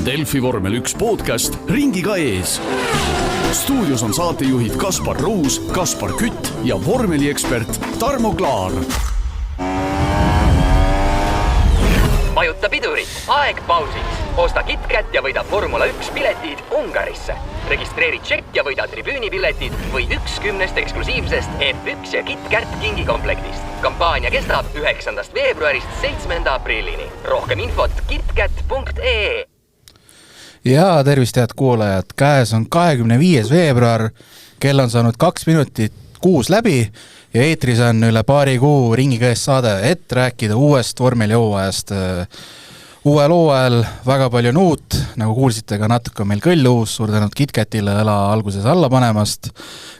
Delfi vormel 1 podcast ringiga ees. Stuudios on saatejuhid Kaspar Ruus, Kaspar Kütt ja vormeliekspert Tarmo Klaar. Vajuta pidurit, aeg pausiks. Osta KitKat ja võida Formula 1 piletid Ungarisse. Registreeri tšekk ja võida tribüünipiletid või 10 eksklusiivsest F1 ja KitKat kingikomplektist. Kampaania kestab 9. veebruarist 7. aprillini. Rohkem infot kitkat.ee. Ja tervist head kuulajad, käes on 25. veebruar, kell on saanud 2 minutit 6 läbi ja eetris on üle paari kuu ringiga ees saade, et rääkida uuest vormelihooajast. Uuel hooajal väga palju on uut, nagu kuulsite ka natuke meil kõll uus, suur tänud KitKatile õla alguses alla panemast.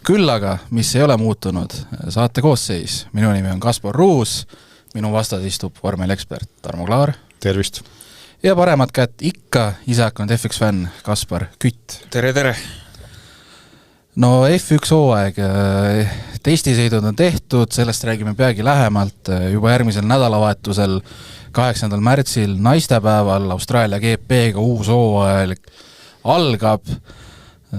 Küll aga, mis ei ole muutunud, saate koosseis. Minu nimi on Kaspar Ruus, minu vastas istub vormeliekspert Tarmo Klaar. Tervist! Ja paremat kätt ikka isakond F1 fänn Kaspar Kütt. Tere, tere! No F1 hooaeg, testisõidud on tehtud, sellest räägime peagi lähemalt. Juba järgmisel nädalavahetusel 8. märtsil naistepäeval Austraalia GP-ga uus hooaeg algab.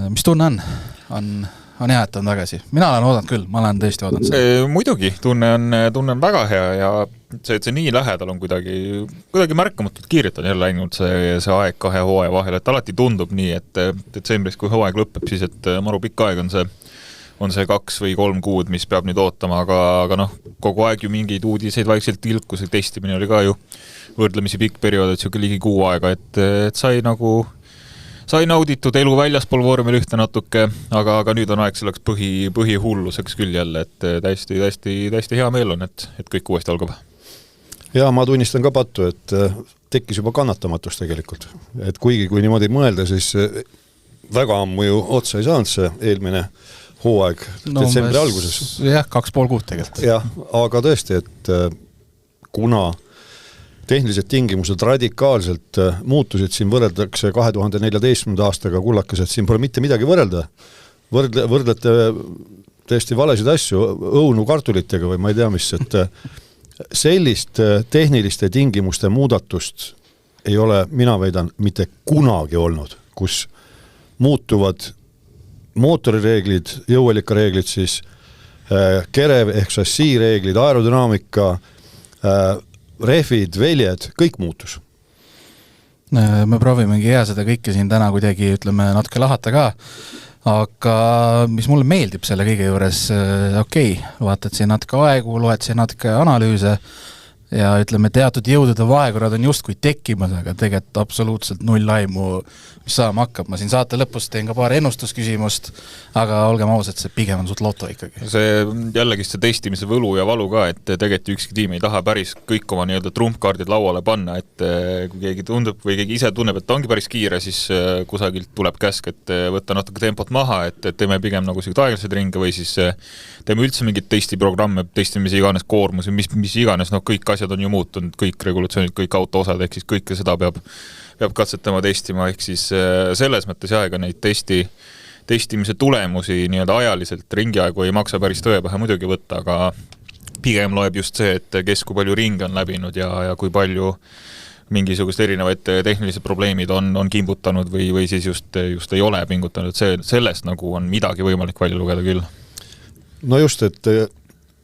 Mis tunne on? On hea, et on tagasi. Mina olen oodanud küll, ma olen tõesti oodanud seda. Muidugi, tunne on väga hea ja see, et see nii lähedal on kuidagi märkamatult kiirelt on jälle läinud see aeg 2 hooaja vahel, et alati tundub nii, et detsembris, kui hooaeg lõpeb, siis et maru pikk aeg on see 2 või 3 kuud, mis peab nüüd ootama, aga noh, kogu aeg ju mingeid uudiseid vaikselt tilkus, testimine oli ka ju võrdlemisi pikk periood, et siuke ligi kuu aega, et sai nauditud elu väljaspool vormel 1 natuke, aga nüüd on aeg selleks põhihulluseks küll jälle, et täiesti hea meel on, et kõik uuesti algab. Ja ma tunnistan ka pattu, et tekkis juba kannatamatus tegelikult. Et kui niimoodi mõelda, siis väga ammu ju otsa ei saanud see eelmine hooaeg detsembri alguses. Jah, 2,5 kuud tegelikult. Jah, aga tõesti, et kuna tehnilised tingimused radikaalselt muutusid, siin võrreldakse 2014. aastaga kullakesed, siin pole mitte midagi võrrelda. Võrdlete tõesti valesid asju õunu kartulitega või ma ei tea mis, et sellist tehniliste tingimuste muudatust ei ole, mina väidan, mitte kunagi olnud, kus muutuvad mootorireeglid, jõuellikareeglid, siis kerev ehk šassiireeglid, aerodünaamika, rehvid, veljed, kõik muutus. Me proovimegi hea seda kõike siin täna kuidagi, ütleme, natuke lahata ka, aga mis mulle meeldib selle kõige juures, vaatad siin natuke aegu, loed siin natuke analüüse ja ütleme, teatud jõudude vaegurad on justkui tekkimas, aga tegelikult absoluutselt null aimu, mis saama hakkab. Ma siin saate lõpus teen ka paar ennustusküsimust, aga olgem ausad, see pigem on suht loto ikkagi. See jällegi see testimise võlu ja valu ka, et tegelikult ükski tiim ei taha päris kõik oma nii-öelda trumpkaardid lauale panna, et kui keegi tundub või keegi ise tunneb, et ta ongi päris kiire, siis kusagilt tuleb käsk, et võtta natuke tempot maha, et teeme pigem nagu aeglased ringe või siis teeme üldse mingid testiprogramme, testimise iganes koormus, mis iganes, kõik asjad on ju muutunud, kõik regulatsioonid, kõik auto osad, ehk siis kõike seda peab katsetama, testima, ehk siis selles mõttes ega neid testimise tulemusi nii-öelda ajaliselt ringiaegu ei maksa päris tõepähe muidugi võtta, aga pigem loeb just see, et kes kui palju ringe on läbinud ja kui palju mingisugust erinevaid tehnilised probleemid on kimbutanud või siis just ei ole pingutanud, sellest nagu on midagi võimalik välja lugeda küll. No just, et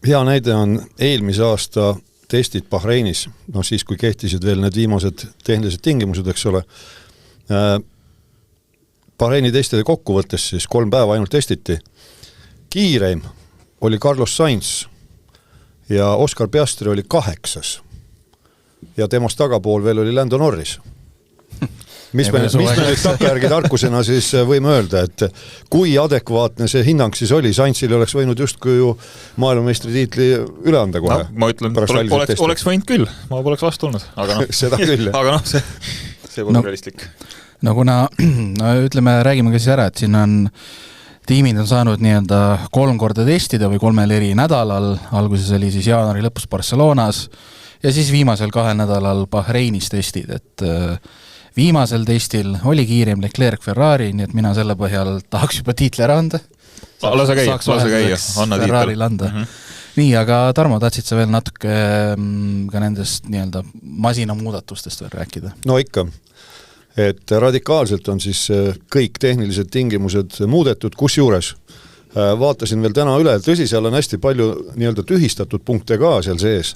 hea näide on eelmise aasta testid Bahreinis, siis kui kehtisid veel need viimased tehnilised tingimused, eks ole. Bahreini testide kokkuvõttes siis 3 päeva ainult testiti. Kiireim oli Carlos Sainz ja Oscar Piastri oli 8. Ja temast tagapool veel oli Lando Norris. Mis me nüüd takkajärgi tarkusena siis võime öelda, et kui adekvaatne see hinnang siis oli, Sainzil oleks võinud justkui ju maailmameistri tiitli üle anda kohe. Ma ütlen, oleks võinud küll, ma poleks vastu olnud, aga seda küll. Aga see pole realistlik. No kuna, ütleme, räägime ka siis ära, et siin on tiimid on saanud nii-öelda 3 korda testida või 3 eri nädalal, alguses oli siis jaanuari lõpus Barcelonas ja siis viimasel 2 nädalal Bahreinis testid, et viimasel testil oli kiirem Leclerc Ferrari, nii et mina selle põhjal tahaks juba tiitli ära anda. Lase käia, anna tiitel. Nii, aga Tarmo, tahtsid sa veel natuke ka nendest nii-öelda masinamuudatustest veel rääkida? No ikka. et radikaalselt on siis kõik tehnilised tingimused muudetud, kusjuures vaatasin veel täna üle, tõsi, seal on hästi palju nii-öelda tühistatud punkte ka seal sees,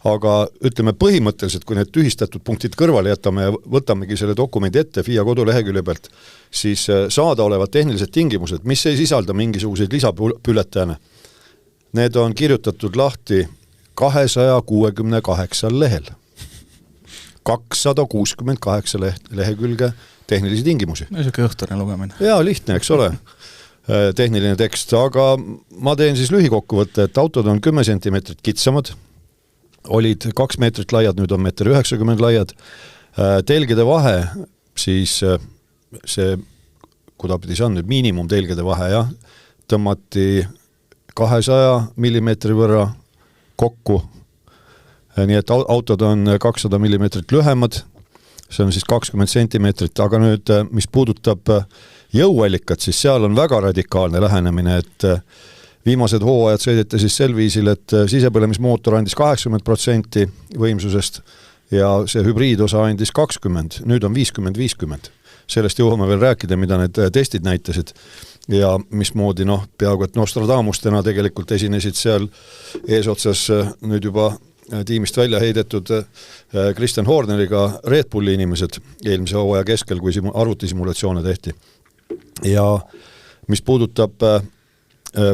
aga ütleme põhimõtteliselt, kui need tühistatud punktid kõrvale jätame ja võtamegi selle dokumendi ette FIA kodulehekülje pealt, siis saadaolevad tehnilised tingimused, mis ei sisalda mingisuguseid lisapületääne, need on kirjutatud lahti 268 lehel. 268 lehekülge tehnilisi tingimusi. Niisugune õhtune lugemine. Jaa, lihtne, eks ole, tehniline tekst, aga ma teen siis lühikokkuvõtte, et autod on 10 sentimeetrit kitsamad, olid 2 meetrit laiad, nüüd on 1,90 m laiad, telgede vahe, siis see, kudapidi see on nüüd miinimumtelgede vahe, jah, tõmmati 200 millimeetri võrra kokku, nii et autod on 200 millimeetrit lühemad, see on siis 20 sentimeetrit, aga nüüd, mis puudutab jõuallikat, siis seal on väga radikaalne lähenemine, et viimased hooajad sõideti siis sel viisil, et sisepõlemismootor andis 80% võimsusest ja see hübriidosa andis 20%, nüüd on 50-50. Sellest jõuame veel rääkida, mida need testid näitasid ja mismoodi, peaaegu et Nostradamustena tegelikult esinesid seal eesotsas nüüd juba tiimist välja heidetud Christian Horneriga Red Bulli inimesed eelmise hooaja keskel, kui arvutisimulatsioone tehti. Ja mis puudutab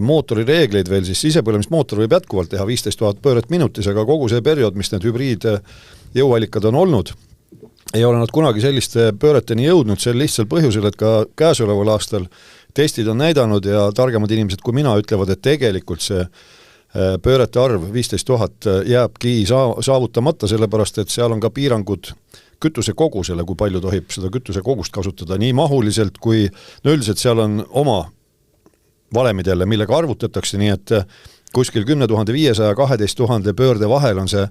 mootori reegleid veel, siis sisepõlemismootor võib jätkuvalt teha 15 000 pööret minutis, aga kogu see periood, mis need hübriid jõuallikad on olnud, ei ole nad kunagi selliste pööreteni jõudnud, sel lihtsal põhjusel, et ka käesoleval aastal testid on näidanud ja targemad inimesed kui mina ütlevad, et tegelikult see pöörete arv 15 000 jääbki saavutamata, sellepärast et seal on ka piirangud kütuse kogusele, kui palju tohib seda kütuse kogust kasutada nii mahuliselt kui üldiselt seal on oma valemid jälle, millega arvutatakse, nii et kuskil 10 500 12 000 pöörde vahel on see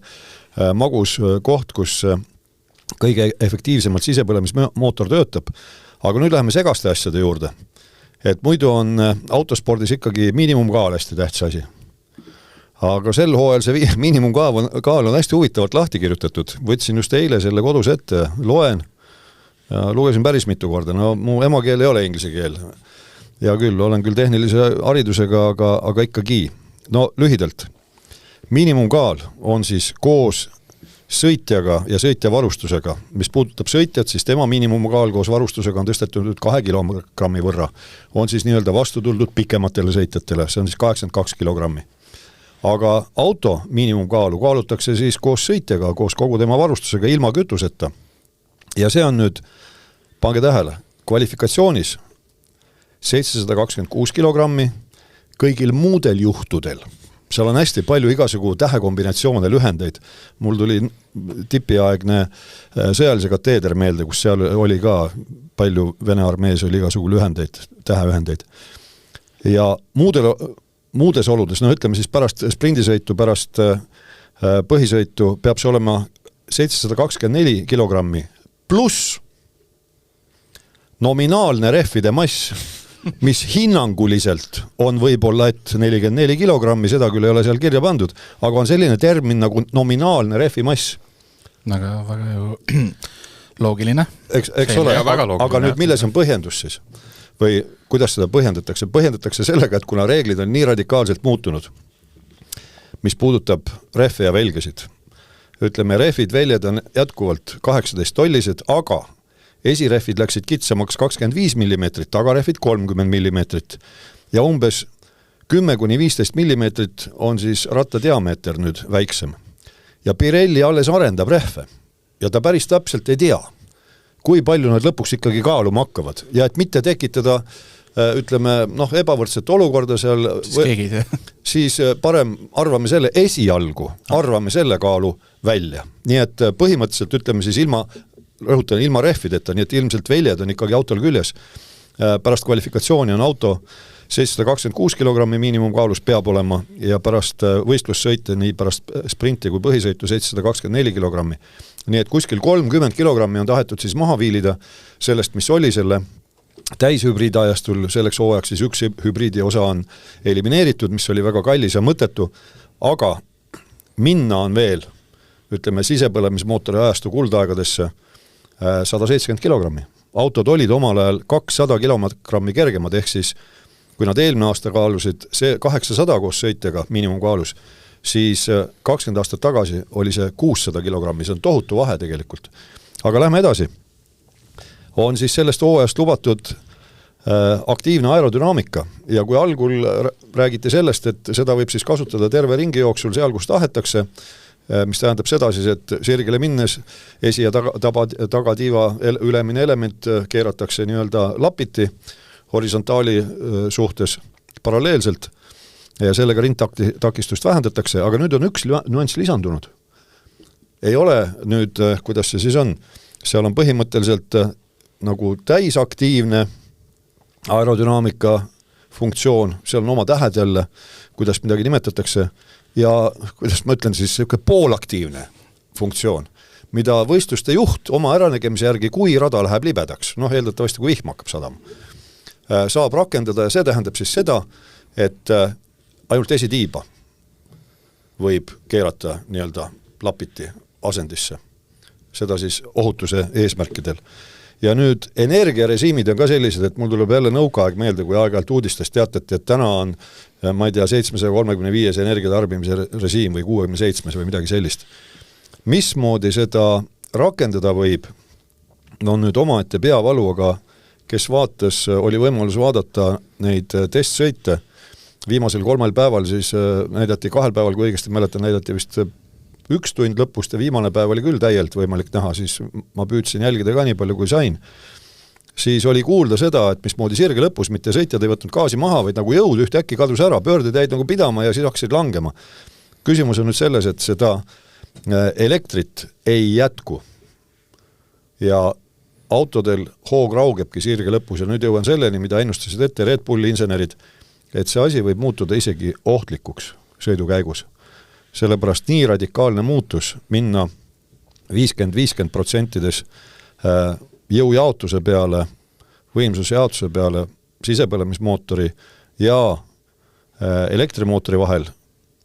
magus koht, kus kõige efektiivsemalt sisepõlemismootor töötab. Aga nüüd läheme segaste asjade juurde. Et muidu on autospordis ikkagi miinimumkaal hästi tähtsa asi. Aga sel hooajal see miinimumkaal on hästi huvitavalt lahti kirjutatud. Võtsin just eile selle kodus ette, loen ja lugesin päris mitu korda. No mu emakeel ei ole inglise keel. Ja küll, olen küll tehnilise haridusega, aga ikkagi. No lühidalt. Miinimumkaal on siis koos sõitjaga ja sõitja varustusega. Mis puudutab sõitjat, siis tema miinimumkaal koos varustusega on tõstetud 2 kilogrammi võrra. On siis nii-öelda vastu tuldud pikematele sõitjatele, see on siis 82 kilogrammi. Aga auto miinimumkaalu kaalutakse siis koos sõitjaga, koos kogu tema varustusega ilma kütuseta. Ja see on nüüd, pange tähele, kvalifikatsioonis 726 kilogrammi kõigil muudel juhtudel. Seal on hästi palju igasugu tähekombinatsioone, lühendeid. Mul tuli tipiaegne sõjalise kateeder meelde, kus seal oli ka palju Vene armees oli igasugu lühendeid, täheühendeid. Ja muudes oludes, ütleme siis pärast sprindisõitu, pärast põhisõitu peab see olema 724 kilogrammi pluss nominaalne rehvide mass, mis hinnanguliselt on võib-olla et 44 kilogrammi, seda küll ei ole seal kirja pandud, aga on selline termin nagu nominaalne rehvi mass. Väga ju loogiline. Eks ole, aga nüüd milles on põhjendus siis? Või kuidas seda põhjendatakse? Põhjendatakse sellega, et kuna reeglid on nii radikaalselt muutunud, mis puudutab rehve ja velgesid. Ütleme, rehvid väljad on jätkuvalt 18 tollised, aga esirehvid läksid kitsamaks 25 mm, tagarehvid 30 mm ja umbes 10-15 mm on siis ratta diameeter nüüd väiksem. Ja Pirelli alles arendab rehve ja ta päris täpselt ei tea, kui palju nad lõpuks ikkagi kaaluma hakkavad ja et mitte tekitada ütleme, ebavõrdset olukorda seal, siis parem arvame selle esialgu, arvame selle kaalu välja. Nii et põhimõtteliselt ütleme siis rõhutan ilma rehvideta, nii et ilmselt väljad on ikkagi autol küljes. Pärast kvalifikatsiooni on auto 726 kilogrammi miinimumkaalus peab olema ja pärast võistlussõite, nii pärast sprinti kui põhisõitu 724 kilogrammi. Nii et kuskil 30 kilogrammi on tahetud siis maha viilida sellest, mis oli selle täishübriidajastul, selleks hooajaks siis üks hübriidi osa on elimineeritud, mis oli väga kallis ja mõttetu, aga minna on veel, ütleme, sisepõlemismootori ajastu kuldaegadesse 170 kilogrammi. Autod olid omal ajal 200 kilogrammi kergemad, ehk siis kui nad eelmine aasta kaalusid see 800 koos sõitjaga miinimumkaalus, siis 20 aastat tagasi oli see 600 kilogrammi, see on tohutu vahe tegelikult. Aga lähme edasi. On siis sellest hooajast lubatud aktiivne aerodünaamika ja kui algul räägiti sellest, et seda võib siis kasutada terve ringi jooksul seal, kus tahetakse, mis tähendab seda siis, et sirgele minnes esi- ja tagatiiva ülemine element keeratakse nii-öelda lapiti horisontaali suhtes paralleelselt ja sellega ringtakistust vähendatakse, aga nüüd on üks nüanss lisandunud. Ei ole nüüd, kuidas see siis on, seal on põhimõtteliselt nagu täisaktiivne aerodünaamika funktsioon, seal on oma tähed jälle, kuidas midagi nimetatakse, ja kuidas ma ütlen siis, poolaktiivne funktsioon, mida võistluste juht oma äranägemise järgi, kui rada läheb libedaks, eeldatavasti kui vihm hakkab sadama, saab rakendada ja see tähendab siis seda, et ainult esitiiba võib keerata nii-öelda lapiti asendisse, seda siis ohutuse eesmärkidel. Ja nüüd energiarežiimid on ka sellised, et mul tuleb jälle nõukaaeg meelde, kui aeg-ajalt uudistest teatati, et täna on, ma ei tea, 735 energiatarbimise režiim või 67 või midagi sellist. Mismoodi seda rakendada võib, on nüüd omaette peavalu, aga kes vaatas, oli võimalus vaadata neid testsõite. Viimasel 3 päeval siis näidati 2 päeval, kui õigesti mäletan, näidati vist 1 tund lõpust ja viimane päev oli küll täielt võimalik näha, siis ma püüdsin jälgida ka nii palju, kui sain. Siis oli kuulda seda, et mismoodi sirge lõpus mitte sõitjad ei võtnud gaasi maha, vaid nagu jõud ühtäkki kadus ära, pöörded jäid nagu pidama ja siis hakkasid langema. Küsimus on nüüd selles, et seda elektrit ei jätku. Ja autodel hoog raugebki sirge lõpus ja nüüd jõuan selleni, mida ennustasid ette Red Bulli insenerid, et see asi võib muutuda isegi ohtlikuks sõidukäigus. Sellepärast nii radikaalne muutus minna 50-50% jõujaotuse peale, võimsuse jaotuse peale, sisepõlemismootori ja elektrimootori vahel,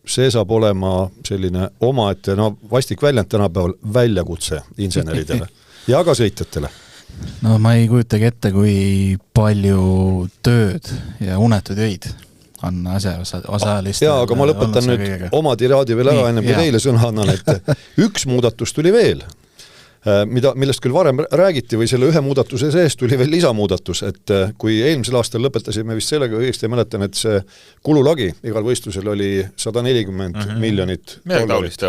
see saab olema selline omaette, vastik väljend tänapäeval väljakutse inseneridele ja ka sõitjatele. No ma ei kujutagi ette, kui palju tööd ja unetud öid on osalist. Jaa, aga ma lõpetan nüüd oma tiraadi veel ära, enne kui teile sõna annan, et üks muudatus tuli veel, millest küll varem räägiti või selle ühe muudatuse sees tuli veel lisamuudatus, et kui eelmisel aastal lõpetasime vist sellega, õigesti mäletan, et see kululagi igal võistlusel oli 140 miljonit dollarit,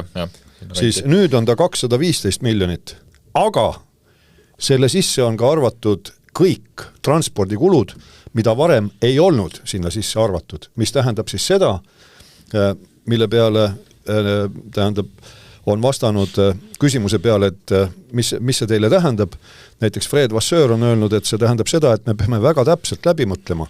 siis nüüd on ta 215 miljonit, aga selle sisse on ka arvatud kõik transpordikulud, mida varem ei olnud sinna sisse arvatud, mis tähendab siis seda, mille peale tähendab, on vastanud küsimuse peale, et mis see teile tähendab. Näiteks Fred Vasseur on öelnud, et see tähendab seda, et me peame väga täpselt läbi mõtlema,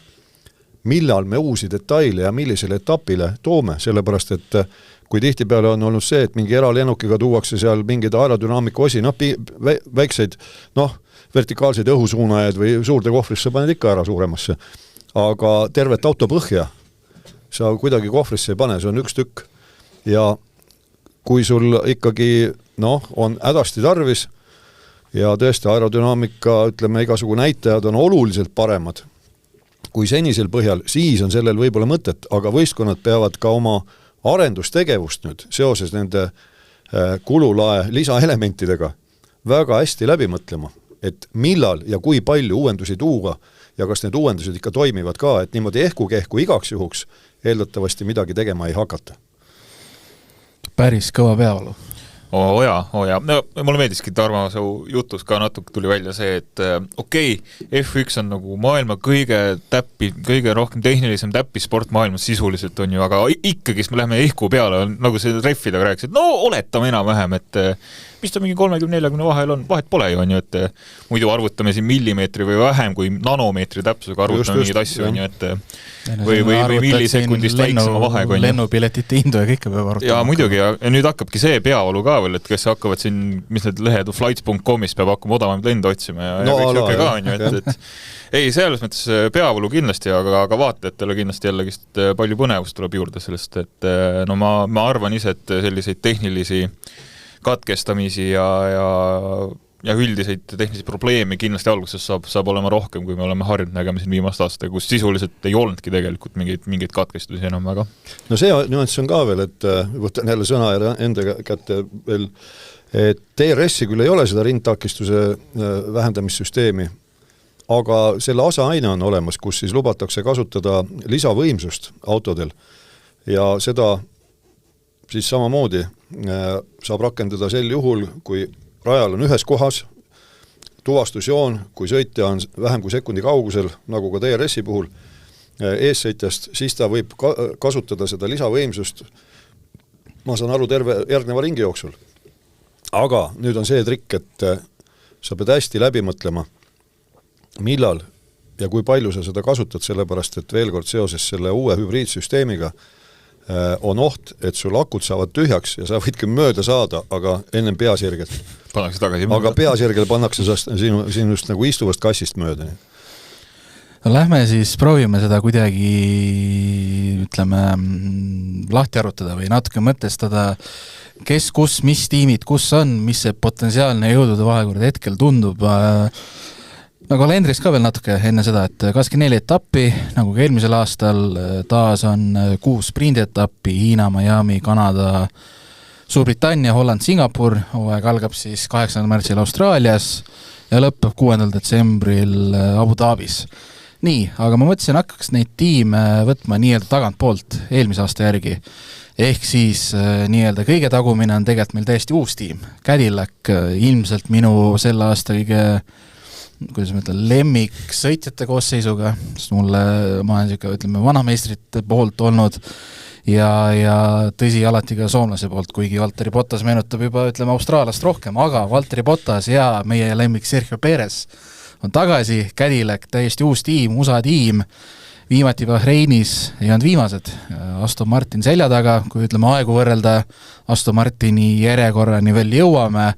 millal me uusi detaile ja millisele etapile toome, sellepärast et kui tihtipeale on olnud see, et mingi eralennukiga tuuakse seal mingeid aerodünaamika osi, väikseid, vertikaalseid õhusuunajaid või suurde kohvrisse paned ikka ära suuremasse. Aga tervet auto põhja sa kuidagi kohvrisse ei pane, see on üks tükk. Ja kui sul ikkagi on hädasti tarvis ja tõesti aerodünaamika, ütleme, igasugu näitajad on oluliselt paremad kui senisel põhjal, siis on sellel võib-olla mõtet, aga võistkonnad peavad ka oma arendustegevust nüüd seoses nende kululae lisaelementidega väga hästi läbi mõtlema, et millal ja kui palju uuendusi tuua ja kas need uuendused ikka toimivad ka, et niimoodi ehku-kehku igaks juhuks eeldatavasti midagi tegema ei hakata. Päris kõva peavalu. Jaa. No, mulle meeldiski Tarmo su jutus ka natuke tuli välja see, et F1 on nagu maailma kõige rohkem tehnilisem täppisport maailmas sisuliselt on ju, aga ikkagi me läheme ehku peale, nagu see reffidega rääkis, et oletame enam-vähem, et mis ta mingi 30-40 vahel on, vahet pole ju on ju, et muidu arvutame siin millimeetri või vähem kui nanomeetri täpsusega arvutame mingid asju on ju, et või millisekundist väiksema vahega on ju. Lennupiletite hindu ja kõike peab arvutama. Ja muidugi, ja nüüd hakkabki see peavalu ka veel, et kes hakkavad siin, mis need lehed flights.com'is peab hakkama odavamalt lende otsima ja kõik siuke ka on ju, et ei, selles mõttes peavalu kindlasti, aga vaatajatele kindlasti jällegist palju põnevust tuleb juurde sellest, et ma arvan ise, et selliseid tehnilisi katkestamisi ja ja üldiseid tehnilisi probleeme kindlasti alguses saab olema rohkem, kui me oleme harjunud nägema siin viimast aastat, kus sisuliselt ei olnudki tegelikult mingeid katkestusi enam väga. No see nüanss on ka veel, et võtan jälle sõna enda kätte veel, et DRS-i küll ei ole seda ringtakistuse vähendamissüsteemi, aga selle asaaine on olemas, kus siis lubatakse kasutada lisavõimsust autodel ja seda siis samamoodi saab rakendada sel juhul, kui rajal on ühes kohas tuvastusjoon, kui sõitja on vähem kui sekundi kaugusel, nagu ka DRS-i puhul eessõitjast, siis ta võib kasutada seda lisavõimsust, ma saan aru, terve järgneva ringi jooksul. Aga nüüd on see trikk, et sa pead hästi läbi mõtlema, millal ja kui palju sa seda kasutad, sellepärast et veel kord seoses selle uue hübriidsüsteemiga on oht, et sul akud saavad tühjaks ja sa võidki mööda saada, aga ennem peasirgelt. Pannakse tagasi. Aga peasirgel pannakse sinust nagu istuvast kassist mööda. No lähme siis proovime seda kuidagi, ütleme, lahti arutada või natuke mõtestada, kes, kus, mis tiimid, kus on, mis see potentsiaalne jõudude vahekord hetkel tundub. No kalendris ka veel natuke enne seda, et 24 etappi, nagu ka eelmisel aastal, taas on 6 sprindietappi, Hiina, Miami, Kanada, Suurbritannia, Holland, Singapur, hooaeg algab siis 8. märtsil Austraalias ja lõpeb 6. detsembril Abu Dhabis. Nii, aga ma mõtlesin, hakkaks neid tiime võtma nii-öelda tagantpoolt eelmise aasta järgi. Ehk siis nii-öelda kõige tagumine on tegelikult meil täiesti uus tiim. Cadillac, ilmselt minu selle aasta kõige kuidas ma ütlen, lemmik sõitjate koosseisuga, sest mulle, ma olen siuke, ütleme, vanameistrite poolt olnud ja tõsi alati ka soomlase poolt, kuigi Valtteri Bottas meenutab juba, ütleme, Austraaliast rohkem, aga Valtteri Bottas ja meie lemmik Sergio Perez on tagasi, Cadillac, täiesti uus tiim, USA tiim, viimati Bahreinis ei olnud viimased, Aston Martin selja taga, kui ütleme aegu võrrelda, Aston Martini järjekorrani veel jõuame,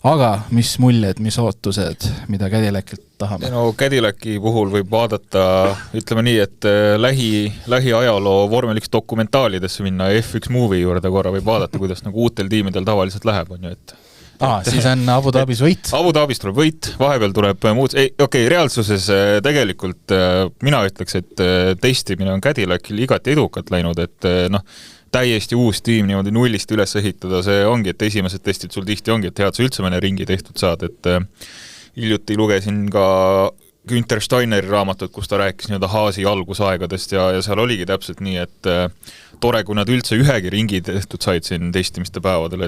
aga mis muljed, mis ootused, mida Cadillacilt tahame? No Cadillaci puhul võib vaadata, ütleme nii, et lähiajaloo vormel 1 dokumentaalidesse minna F1 movie juurde korra võib vaadata, kuidas nagu uutel tiimidel tavaliselt läheb, on ju, et siis on Abu Dhabis võit. Abu Dhabis tuleb võit, vahepeal tuleb muud, reaalsuses tegelikult mina ütleks, et testimine on Cadillacil igati edukalt läinud, et täiesti uus tiim niimoodi nullist üles ehitada, see ongi, et esimesed testid sul tihti ongi, et head sa üldse mõne ringi tehtud saad, et hiljuti lugesin ka Günther Steineri raamatut, kus ta rääkis nii-öelda Haasi algusaegadest ja seal oligi täpselt nii, et tore, kui nad üldse ühegi ringi tehtud said siin testimiste päevadel,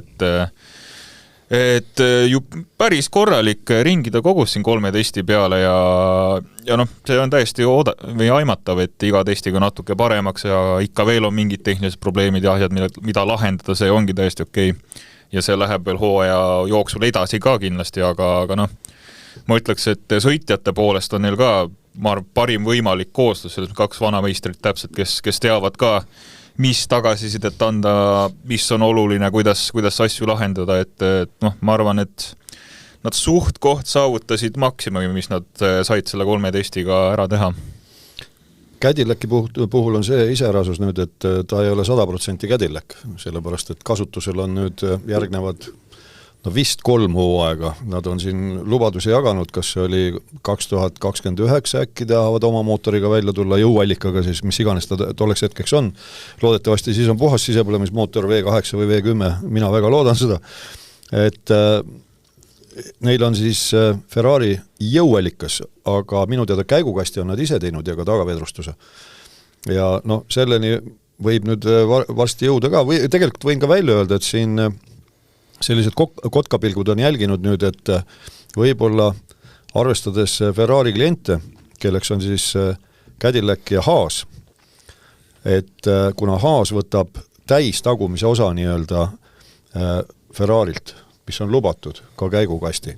et ju päris korralik ringida kogus siin 3 testi peale ja see on täiesti või aimatav, et iga testiga natuke paremaks ja ikka veel on mingid tehnilised probleemid ja asjad, mida lahendada, see ongi täiesti okei. Ja see läheb veel hooaja jooksul edasi ka kindlasti, aga ma ütleks, et sõitjate poolest on neil ka parim võimalik koostus, selles 2 vanameistrit täpselt, kes teavad ka, mis tagasisidet anda, mis on oluline, kuidas asju lahendada, et ma arvan, et nad suht koht saavutasid maksimumi, mis nad said selle 3 testiga ära teha. Cadillaci puhul on see iseärasus nüüd, et ta ei ole 100% Cadillac, sellepärast et kasutusel on nüüd järgnevad vist 3 hooaega. Nad on siin lubadusi jaganud, kas see oli 2029 äkki tahavad oma mootoriga välja tulla jõuallikaga, siis mis iganes ta tolleks hetkeks on. Loodetavasti siis on puhas sisepõlemismootor V8 või V10, mina väga loodan seda. Et neil on siis Ferrari jõuallikas, aga minu teada käigukasti on nad ise teinud ja ka tagavedrustuse. Ja selleni võib nüüd varsti jõuda ka, või tegelikult võin ka välja öelda, et siin sellised kotkapilgud on jälginud nüüd, et võib-olla arvestades Ferrari kliente, kelleks on siis Cadillac ja Haas, et kuna Haas võtab täis tagumise osa nii-öelda Ferrarilt, mis on lubatud ka käigukasti,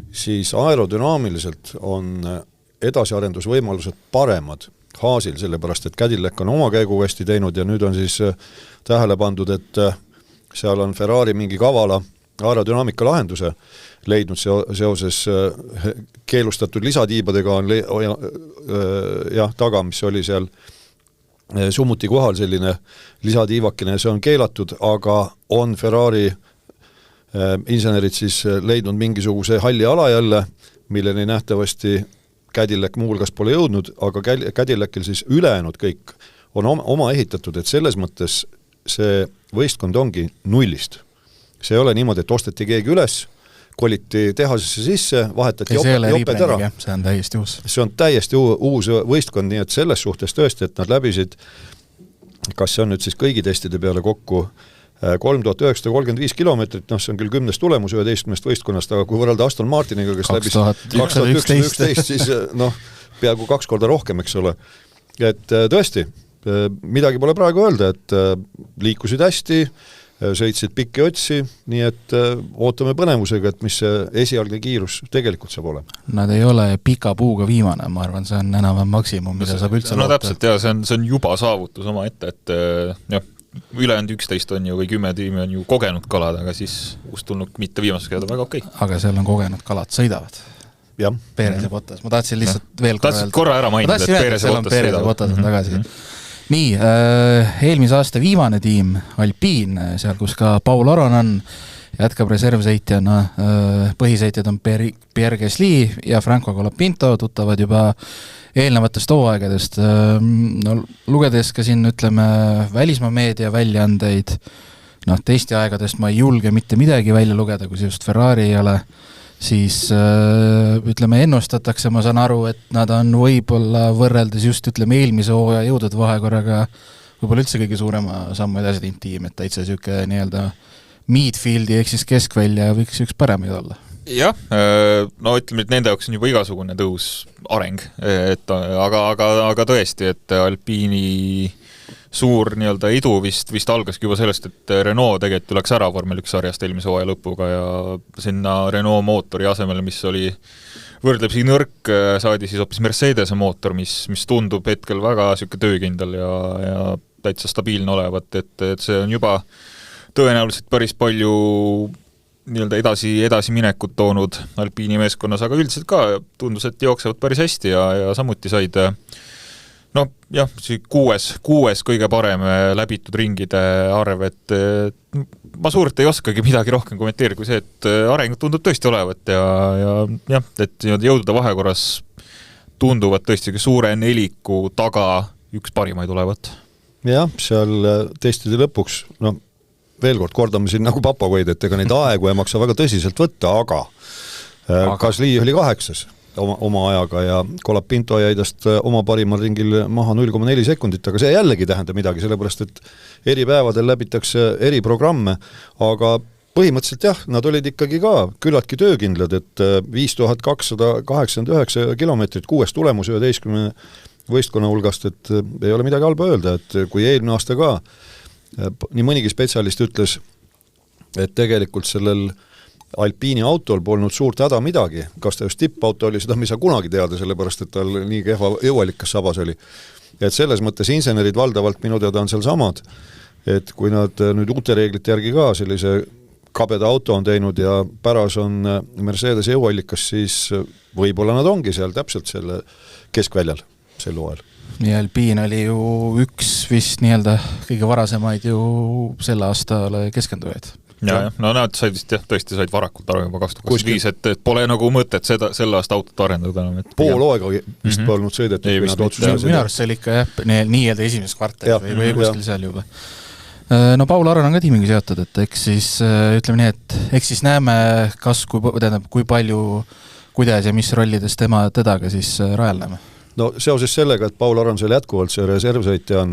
siis aerodünaamiliselt on edasiarendusvõimalused paremad Haasil, sellepärast et Cadillac on oma käigukasti teinud ja nüüd on siis tähele pandud, et seal on Ferrari mingi kavala aerodünaamika lahenduse leidnud seoses keelustatud lisatiibadega on taga, mis oli seal summuti kohal selline lisatiivakene, see on keelatud, aga on Ferrari insenerid siis leidnud mingisuguse halli ala jälle, milleni nähtavasti Cadillac muuhulgas pole jõudnud, aga Cadillacil siis ülejäänud kõik on oma ehitatud, et selles mõttes see võistkond ongi nullist. See ei ole niimoodi, et osteti keegi üles, koliti tehasesse sisse, vahetati joped ära. See on täiesti uus. See on täiesti uus võistkond, nii et selles suhtes tõesti, et nad läbisid, kas see on nüüd siis kõigi testide peale kokku 3935 kilomeetrit, noh see on küll 10. tulemus 11. võistkonnast, aga kui võrrelda Aston Martiniga, kes läbis 2011, siis noh, peaaegu 2 korda rohkem, eks ole. Et tõesti, midagi pole praegu öelda, et liikusid hästi, sõitsid pikki otsi, nii et ootame põnevusega, et mis see esialgne kiirus tegelikult saab olema. Nad ei ole pika puuga viimane, ma arvan, see on enam maksimum, mida saab üldse loota. No täpselt, ja see on juba saavutus oma ette, et jah, ülejäänud 11 on ju või 10 tiimi on ju kogenud kalad, aga siis uustulnud mitte viimaseks käida väga okei. Aga seal on kogenud kalad, sõidavad. Jah. Perez ja Bottas. Ma tahtsin lihtsalt veel korra ära mainida, et Perez ja Bottas on tagasi. Nii, eelmise aasta viimane tiim, Alpine, seal kus ka Paul Aron on, jätkab reservsõitjana, põhisõitjad on Pierre Gasly ja Franco Colapinto, tuttavad juba eelnevatest hooaegadest. No, lugedes ka siin, ütleme, välismaa meedia väljaandeid, noh, testi aegadest ma ei julge mitte midagi välja lugeda, kui see just Ferrari ei ole, siis ütleme, ennustatakse, ma saan aru, et nad on võib-olla võrreldes just, ütleme, eelmise hooaja jõudud vahekorraga võib-olla üldse kõige suurema sammu edasi teinud tiim, et täitsa niisugune nii-öelda midfieldi ehk siis keskvälja võiks üks paremaid olla. Jah, no ütleme, et nende jaoks on juba igasugune tõus areng, et, aga tõesti, et Alpiini suur nii-öelda edu vist algaski juba sellest, et Renault tegelikult läks ära Formel 1 sarjast eelmise hooaja lõpuga ja sinna Renault mootori asemele, mis oli võrdlemisi nõrk, saadi siis hoopis Mercedese mootor, mis tundub hetkel väga siuke töökindel ja täitsa stabiilne olevat, et see on juba tõenäoliselt päris palju nii-öelda edasi minekut toonud Alpiini meeskonnas, aga üldiselt ka tundus, et jooksevad päris hästi ja samuti said no jah, kuues kõige parem läbitud ringide arv, et ma suurt ei oskagi midagi rohkem kommenteerida kui see, et areng tundub tõesti olevat ja et jõudude vahekorras tunduvad tõesti suure neliku taga üks parimaid olevat. Jah, seal testide lõpuks, no veel kord kordame siin nagu papagoid, et ega neid aegu ei maksa väga tõsiselt võtta, aga Gasly oli 8. oma ajaga ja Colapinto jäi tast oma parimal ringil maha 0,4 sekundit, aga see jällegi tähendab midagi, sellepärast et eri päevadel läbitakse eri programme, aga põhimõtteliselt jah, nad olid ikkagi ka küllaltki töökindlad, et 5289 kilomeetrit 6 tulemus 11 võistkonna hulgast, et ei ole midagi halba öelda, et kui eelmine aasta ka nii mõnigi spetsialist ütles, et tegelikult sellel Alpiini autol polnud suurt häda midagi, kas ta just tippauto oli, seda me ei saa kunagi teada, sellepärast et tal nii kehva jõuallikas sabas oli. Et selles mõttes insenerid valdavalt minu teada on seal samad, et kui nad nüüd uute reeglite järgi ka sellise kabeda auto on teinud ja päras on Mercedes jõuallikas, siis võib-olla nad ongi seal täpselt selle keskväljal sel hooajal. Ja Alpine oli ju üks vist nii-öelda kõige varasemaid ju selle aastale keskendujaid. Ja, no nad tõesti said varakult aru juba 2025, et pole nagu mõtet selle aasta autot arendada enam. Pool aega vist polnud sõidetud. Minu arust see oli ikka nii-öelda esimeses kvartalis või kuskil seal juba. No Paul Aron on ka tiimiga seotud, et eks siis ütleme nii, et eks siis näeme, kui palju, kuidas ja mis rollides teda ka siis rajal näeme. No seoses sellega, et Paul Aron seal jätkuvalt see reservsõitja on,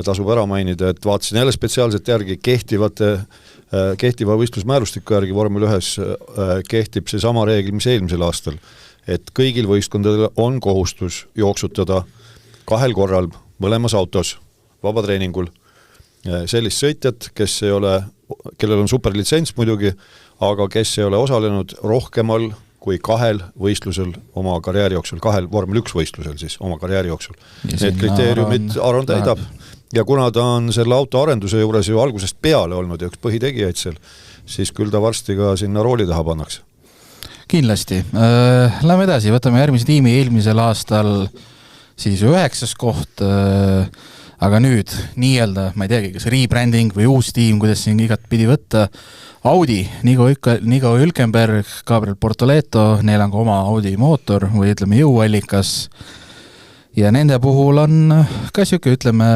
tasub ära mainida, et vaatasin jälle spetsiaalselt järgi kehtiva võistlusmäärustiku järgi vormel 1 kehtib see sama reegel, mis eelmisel aastal, et kõigil võistkondadel on kohustus jooksutada 2 korral mõlemas autos vabatreeningul sellist sõitjat, kellel on superlitsents muidugi, aga kes ei ole osalenud rohkemal kui 2 võistlusel oma karjääri jooksul, 2 vormel 1 võistlusel siis oma karjääri jooksul. Need kriteeriumid Aron täidab. Ja kuna ta on selle auto arenduse juures ju algusest peale olnud ja üks põhitegijaid seal, siis küll ta varsti ka sinna rooli taha pannakse. Kindlasti. Lähme edasi, võtame järgmise tiimi eelmisel aastal siis 9. koht aga nüüd nii-öelda, ma ei teagi, kas rebranding või uus tiim, kuidas siin igat pidi võtta, Audi, Nico Hülkenberg, Gabriel Portoleto, neil on ka oma Audi mootor või ütleme jõuallikas ja nende puhul on ka siuke, ütleme,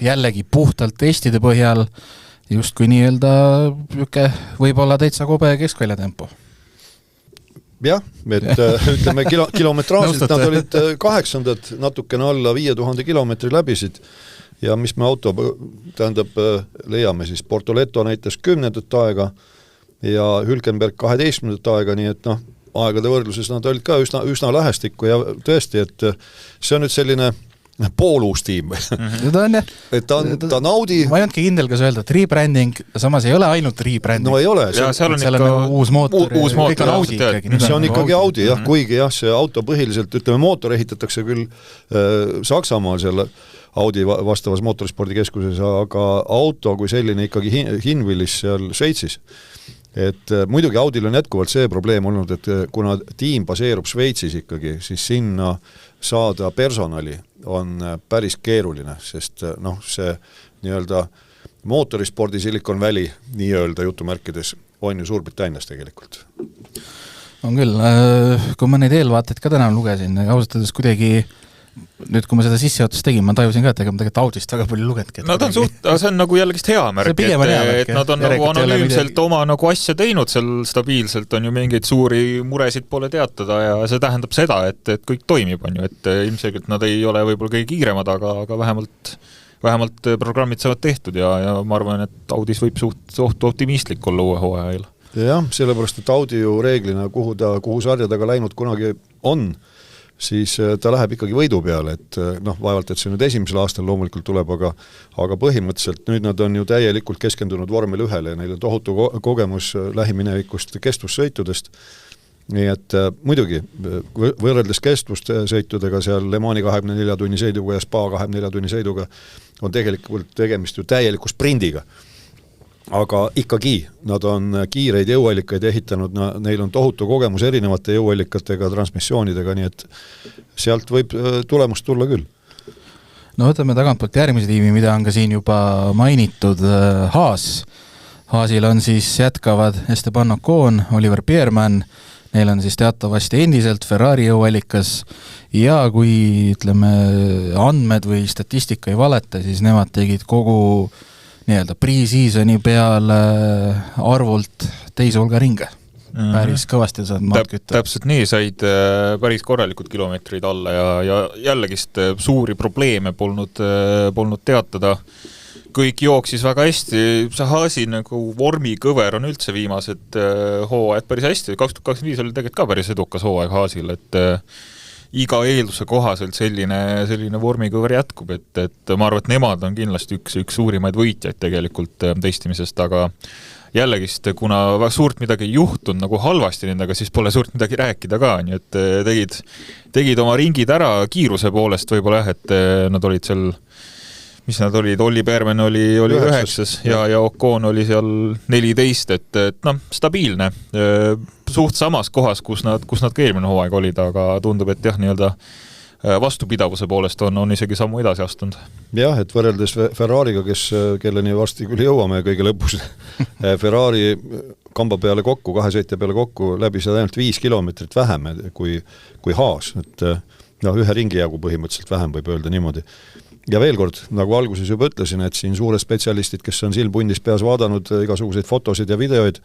jällegi puhtalt testide põhjal justkui nii-öelda võib-olla täitsa kobe keskväljatempo. Jah, et ütleme kilometraažilt nad olid 8. natukene alla 5000 kilomeetri läbisid ja mis me auto leiame siis, Portoleto näitas 10. aega ja Hülkenberg 12. aega, nii et aegade võrdluses nad olid ka üsna lähestikku ja tõesti, et see on nüüd selline pooluus tiim. Ta on jah. Et ta on Audi. Ma ei olnudki kindel, kas öelda, et rebranding, samas ei ole ainult rebranding. No ei ole. Seal on ikka uus mootor. Kõik on Audi ikkagi. See on ikkagi Audi, jah, kuigi jah, see auto põhiliselt, ütleme, mootor ehitatakse küll Saksamaal selle Audi vastavas mootorispordikeskuses, aga auto kui selline ikkagi Hinwillis seal Šveitsis. Et muidugi Audil on jätkuvalt see probleem olnud, et kuna tiim baseerub Šveitsis ikkagi, siis sinna saada personali on päris keeruline, sest see nii-öelda mootorispordi Silicon Valley nii-öelda jutumärkides on ju Suurbritannias tegelikult. On küll, kui ma neid eelvaateid ka täna lugesin, ausatades kuidagi nüüd, kui ma seda sissejuhatust tegin, ma tajusin ka, et ega ma tegelikult Audist väga palju lugenudki. No see on nagu jällegist hea märk, et nad on nagu anonüümselt oma nagu asja teinud seal stabiilselt, on ju mingeid suuri muresid pole teatada ja see tähendab seda, et kõik toimib, on ju, et ilmselgelt nad ei ole võib-olla kõige kiiremad, aga vähemalt programmid saavad tehtud ja ma arvan, et Audis võib suht optimistlik olla uue hooajal. Jah, sellepärast, et Audi ju reeglina, kuhu sarjadaga läinud kunagi on, siis ta läheb ikkagi võidu peale, et vaevalt, et see nüüd esimesel aastal loomulikult tuleb, aga põhimõtteliselt nüüd nad on ju täielikult keskendunud vormel 1-le ja neil on tohutu kogemus lähiminevikust kestvussõitudest. Nii et muidugi, võrreldes kestvussõitudega seal Le Mani 24 tunni sõiduga ja Spa 24 tunni sõiduga on tegelikult tegemist ju täieliku sprindiga. Aga ikkagi nad on kiireid jõuallikaid ehitanud, neil on tohutu kogemus erinevate jõuallikatega, transmissioonidega, nii et sealt võib tulemust tulla küll. No võtame tagantpoolt järgmise tiimi, mida on ka siin juba mainitud, Haas. Haasil on siis jätkavad Esteban Ocon, Oliver Biermann, neil on siis teatavasti endiselt Ferrari jõuallikas ja kui ütleme andmed või statistika ei valeta, siis nemad tegid kogu nii-öelda pre-seasoni peale arvult teise hulga ringe. Päris kõvasti saad maad kütta. Täpselt nii, said päris korralikud kilomeetrid alla ja jällegist suuri probleeme polnud teatada. Kõik jooksis väga hästi, see Haasi nagu vormikõver on üldse viimased hooajad päris hästi, 2025 oli tegelikult ka päris edukas hooaeg Haasil, et iga eelduse kohaselt selline vormikõver jätkub, et ma arvan, et nemad on kindlasti üks suurimaid võitjaid tegelikult testimisest, aga jällegist, kuna väga suurt midagi ei juhtunud nagu halvasti nendega, siis pole suurt midagi rääkida ka, nii et tegid oma ringid ära kiiruse poolest võib-olla jah, et nad olid seal, mis nad olid, Olli Biermann oli 9 ja Ocon oli seal 14, et stabiilne, suht samas kohas, kus nad ka eelmine hooaeg olid, aga tundub, et jah, nii-öelda vastupidavuse poolest on isegi sammu edasi astunud. Jah, et võrreldes Ferrariga, kelleni varsti küll jõuame kõige lõpus, Ferrari kamba peale kokku, kahe sõitja peale kokku läbi seda ainult 5 kilomeetrit vähem kui Haas, et ühe ringi jagu põhimõtteliselt vähem võib öelda niimoodi. Ja veel kord, nagu alguses juba ütlesin, et siin suured spetsialistid, kes on silmpundis peas vaadanud igasuguseid fotosid ja videoid,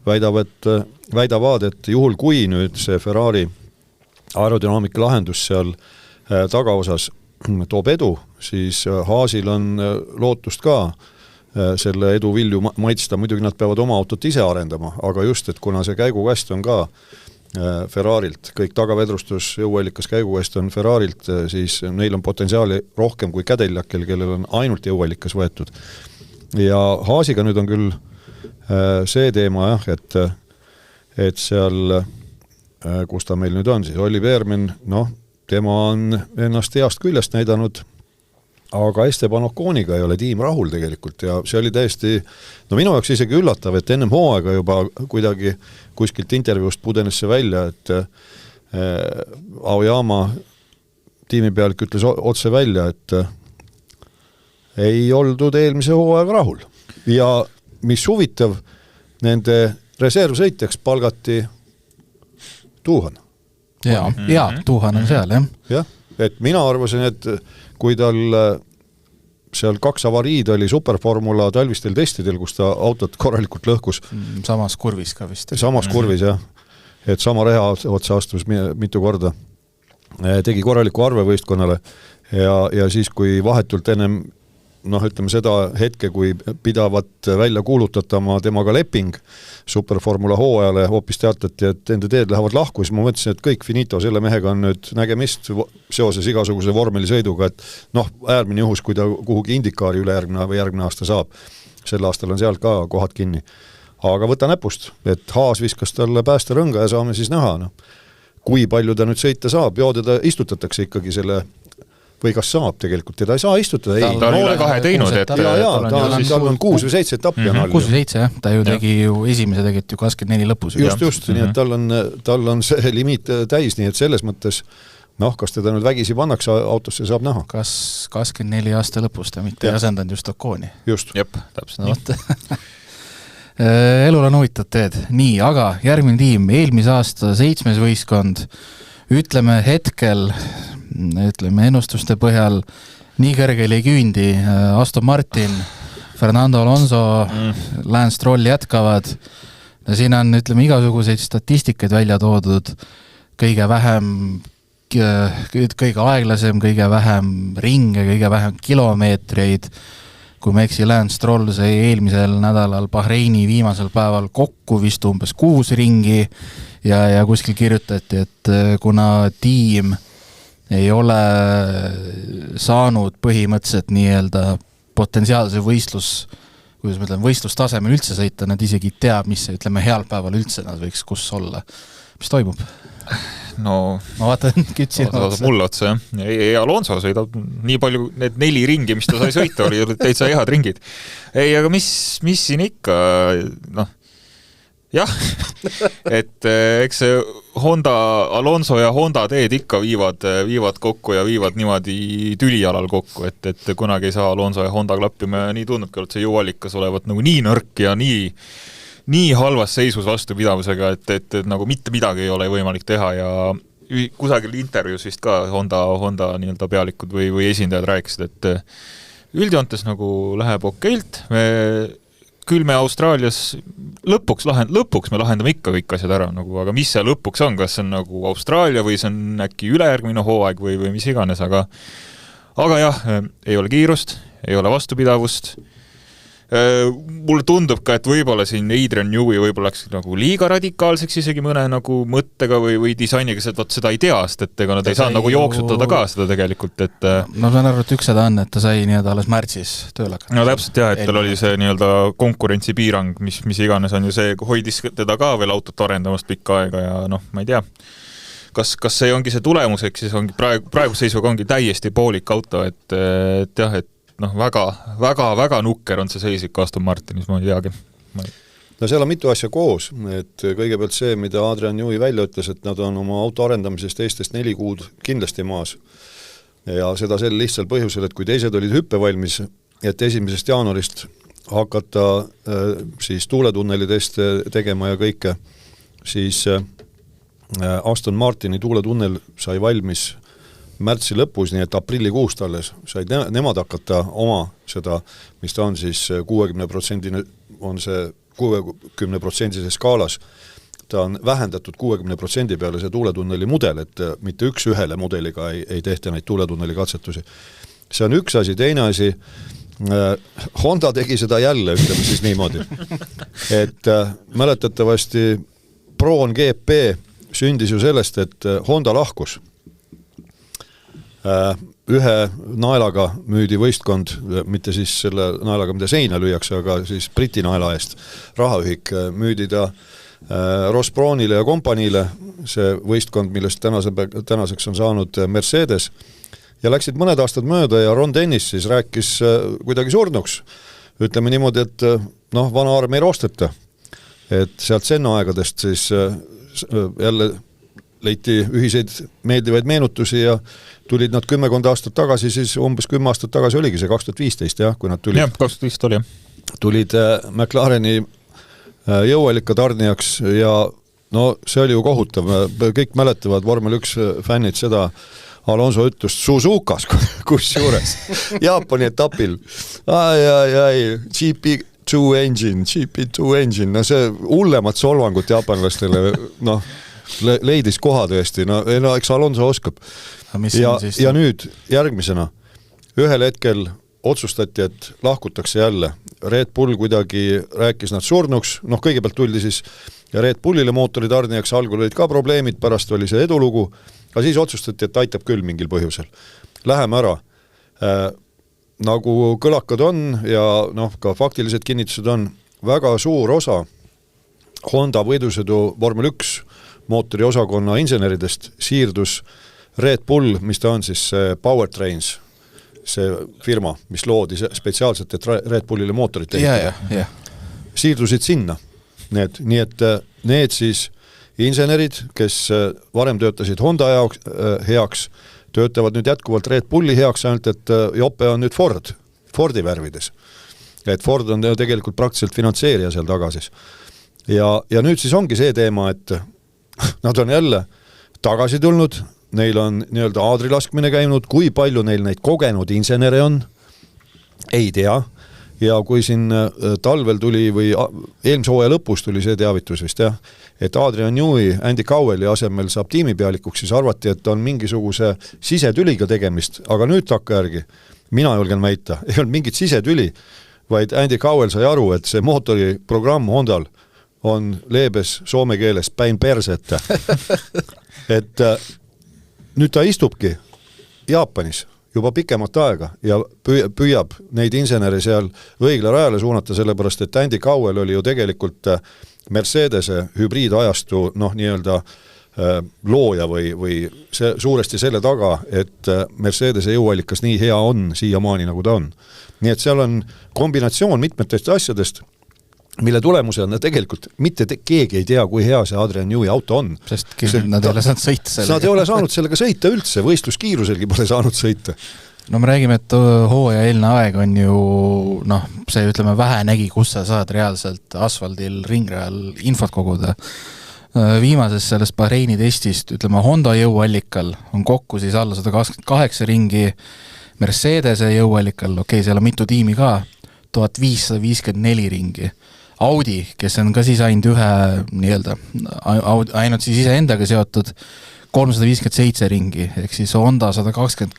väidavad, et juhul kui nüüd see Ferrari aerodünaamika lahendus seal tagaosas toob edu, siis Haasil on lootust ka selle edu vilju maitsta, muidugi nad peavad oma autot ise arendama, aga just, et kuna see käigukast on ka Ferrarilt, kõik tagavedrustus jõuallikas käigukast on Ferrarilt, siis neil on potentsiaali rohkem kui Cadillacil, kellel on ainult jõuallikas võetud. Ja Haasiga nüüd on küll see teema jah, et seal, kus ta meil nüüd on, siis Olli Biermann, tema on ennast heast küljest näidanud, aga Esteban Oconiga ei ole tiim rahul tegelikult ja see oli täiesti, minu jaoks isegi üllatav, et ennem hooaega juba kuidagi kuskilt intervjuust pudenes see välja, et Aoyama tiimi pealt ütles otse välja, ei oldud eelmise hooaega rahul. Ja mis huvitav, nende reservsõitjaks palgati Tuuhan. Jaa, Tuuhan on seal, jah. Jah, et mina arvasin, et kui tal seal 2 avariid oli superformula talvistel testidel, kus ta autot korralikult lõhkus. Samas kurvis ka vist. Samas kurvis, jah. Et sama reha otsa astus mitu korda. Tegi korraliku arve võistkonnale ja siis, kui vahetult ennem ütleme seda hetke, kui pidavat välja kuulutatama temaga leping superformula hooajale, hoopis teatati, et enda teed lähevad lahku, siis ma mõtlesin, et kõik finito, selle mehega on nüüd nägemist seoses igasuguse vormelisõiduga, et äärmine juhus, kui ta kuhugi indikaari ülejärgmine või järgmine aasta saab. Sel aastal on seal ka kohad kinni. Aga võta näpust, et Haas viskas talle päästerõnga ja saame siis näha. Kui palju ta nüüd sõita saab, teda istutatakse ikkagi selle või kas saab tegelikult, teda ei saa istutada. Ta on üle 2 teinud, et tal on 6 või 7 etappi. 6 või 7, jah. Ta ju tegi esimese tegelikult ju 24 lõpus. Just, nii et tal on see limiit täis, nii et selles mõttes kas teda nüüd vägisi pannakse autosse, saab näha. Kas 24 aasta lõpus ta mitte ei asendanud just Oconi? Just. Jep, täpselt nii. Elul on huvitad teed. Nii, aga järgmine tiim, eelmise aasta 7. võistkond, ütleme ennustuste põhjal nii kõrgel ei küündi. Aston Martin, Fernando Alonso, Lance Stroll jätkavad. Siin on, igasuguseid statistikaid välja toodud, kõige aeglasem, kõige vähem ringe, kõige vähem kilomeetreid. Kui me eksi, Lance Stroll sai eelmisel nädalal Bahreini viimasel päeval kokku vist umbes 6 ringi ja kuskil kirjutati, et kuna tiim ei ole saanud põhimõtteliselt nii-öelda potentsiaalse võistlustasemel üldse sõita, nad isegi teab, mis heal päeval üldse nad võiks kus olla. Mis toimub? No, ma vaatan kütsin mulle otsa, jah. Ei, Alonso sõidab nii palju, need 4 ringi, mis ta sai sõita, oli täitsa head ringid. Ei, aga mis siin ikka, jah, et eks see Alonso ja Honda teed ikka viivad kokku ja viivad niimoodi tülijalal kokku, et kunagi ei saa Alonso ja Honda klappima ja nii tundubki, et see juvalikas olevat nagu nii nõrk ja nii halvas seisus vastupidavusega, et nagu mitte midagi ei ole võimalik teha ja kusagil intervjuus vist ka Honda nii-öelda pealikud või esindajad rääkisid, et üldjoontes nagu läheb okeilt, küll me Austraalias lõpuks me lahendame ikka kõik asjad ära, nagu, aga mis see lõpuks on, kas see on nagu Austraalia või see on äkki ülejärgmine hooaeg või mis iganes, aga jah, ei ole kiirust, ei ole vastupidavust. Mulle tundub ka, et võib-olla siin Adrian Newey võib-olla läks nagu liiga radikaalseks isegi mõne nagu mõttega või disainiga, et seda ei tea, sest et ega nad ei saa nagu jooksutada ka seda tegelikult, et ma saan aru, et üks seda on, et ta sai nii-öelda alles märtsis tööle hakata. No täpselt jah, et tal oli see nii-öelda konkurentsipiirang, mis iganes on ju see, hoidis teda ka veel autot arendamast pikka aega ja ma ei tea, kas see ongi see tulemuseks, siis ongi praegu seisuga ongi täiesti poolik auto, et jah, et väga nukker on see seisik Aston Martinis, ma ei teagi. No seal on mitu asja koos, et kõigepealt see, mida Adrian Newey välja ütles, et nad on oma auto arendamisest teistest 4 kuud kindlasti maas. Ja seda sel lihtsal põhjusel, et kui teised olid hüppevalmis, et 1. jaanuarist hakata siis tuuletunnelidest tegema ja kõike, siis Aston Martini tuuletunnel sai valmis märtsi lõpus, nii et aprillikuust alles said nemad hakata oma seda, mis ta on siis 60% on see 60% skaalas, ta on vähendatud 60% peale see tuuletunneli mudel, et mitte üks ühele mudeliga ei tehta neid tuuletunneli katsetusi. See on üks asi, teine asi, Honda tegi seda jälle, ütleme siis niimoodi, et mäletatavasti Proon GP sündis ju sellest, et Honda lahkus. Ühe naelaga müüdi võistkond, mitte siis selle naelaga, mida seina lüüakse, aga siis Briti naela eest rahaühik müüdi ta Ross Brownile ja kompaniile, see võistkond, millest tänaseks on saanud Mercedes, ja läksid mõned aastad mööda ja Ron Dennis siis rääkis kuidagi surnuks. Ütleme niimoodi, et vana arm ei roosteta, et sealt Senna aegadest siis jälle leiti ühiseid meeldivaid meenutusi ja tulid nad 10 aastat tagasi, siis umbes 10 aastat tagasi oligi see 2015, jah, kui nad tulid. Jah, 2015 oli. Tulid McLareni jõuallika tarnijaks ja no see oli ju kohutav. Kõik mäletavad Vormel 1 fännid seda Alonso ütlust Suzukas, kus juures Jaapani etapil. GP2 engine, no see hullemat solvangut jaapanlastele, noh, leidis koha tõesti, no eks Alonso oskab. Ja nüüd järgmisena ühel hetkel otsustati, et lahkutakse jälle. Red Bull kuidagi rääkis nad surnuks, noh kõigepealt tuldi siis Red Bullile mootori tarnijaks, algul olid ka probleemid, pärast oli see edulugu, aga siis otsustati, et aitab küll mingil põhjusel. Läheme ära. Nagu kõlakad on ja noh, ka faktilised kinnitused on, väga suur osa Honda võidusõdu Vormel 1 mootori osakonna inseneridest siirdus Red Bull, mis ta on siis Powertrains, see firma, mis loodi spetsiaalselt, et Red Bullile mootorit tehitada. Siirdusid sinna. Nii et need siis insenerid, kes varem töötasid Honda heaks, töötavad nüüd jätkuvalt Red Bulli heaks, ainult et jope on nüüd Fordi värvides. Et Ford on tegelikult praktiliselt finantseerija seal tagasis. Ja nüüd siis ongi see teema, et nad on jälle tagasi tulnud, neil on nii-öelda aadrilaskmine käinud, kui palju neil neid kogenud insenere on, ei tea. Ja kui siin talvel tuli või eelmise hooaja lõpus tuli see teavitus vist, jah, et Adrian Newey Andy Cowelli asemel saab tiimipealikuks, siis arvati, et on mingisuguse sisetüliga tegemist, aga nüüd takkajärgi, mina julgen väita, ei olnud mingit sisetüli, vaid Andy Cowell sai aru, et see mootoriprogramm Hondal on leebes soome keeles päin persette. Et nüüd ta istubki Jaapanis juba pikemat aega ja püüab neid inseneri seal õigla rajale suunata, sellepärast, et Andy Cowell oli ju tegelikult Mercedese hübriidajastu nii-öelda looja või suuresti selle taga, et Mercedese jõuallikas nii hea on siiamaani, nagu ta on. Nii et seal on kombinatsioon mitmetest asjadest, mille tulemusena tegelikult mitte keegi ei tea, kui hea see Adrian Newey auto on. Sest nad ei ole saanud sõita sellega. Nad ei ole saanud sellega sõita üldse, võistluskiiruselgi pole saanud sõita. No me räägime, et hooaja eelne aeg on ju, see ütleme vähe nägi, kus sa saad reaalselt asfaldil ringrajal infot koguda. Viimases sellest Bahreini testist, ütleme Honda jõuallikal on kokku siis alla 128 ringi, Mercedese jõuallikal, seal on mitu tiimi ka, 1554 ringi. Audi, kes on ka siis ainult ühe nii-öelda, ainult siis ise endaga seotud 357 ringi, ehk siis Honda 128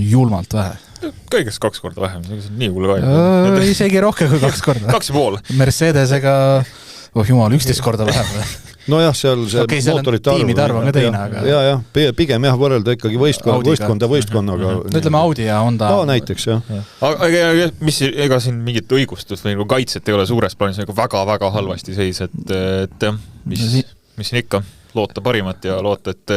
julmalt vähe. Kõigest 2 korda vähem, nii hull ka. Isegi rohkem kui 2 korda. 2,5. Mercedesega, jumal, 11 korda vähem. Nojah, seal see mootorite arv on ka teine, aga... Ja, pigem jah, võrrelda ikkagi võistkonnaga. Ütleme Audi ja Honda. Näiteks, jah. Aga mis, ega siin mingit õigustust või kaitset ei ole suures plaanis väga-väga halvasti seis, et mis siin ikka, loota parimat ja loota, et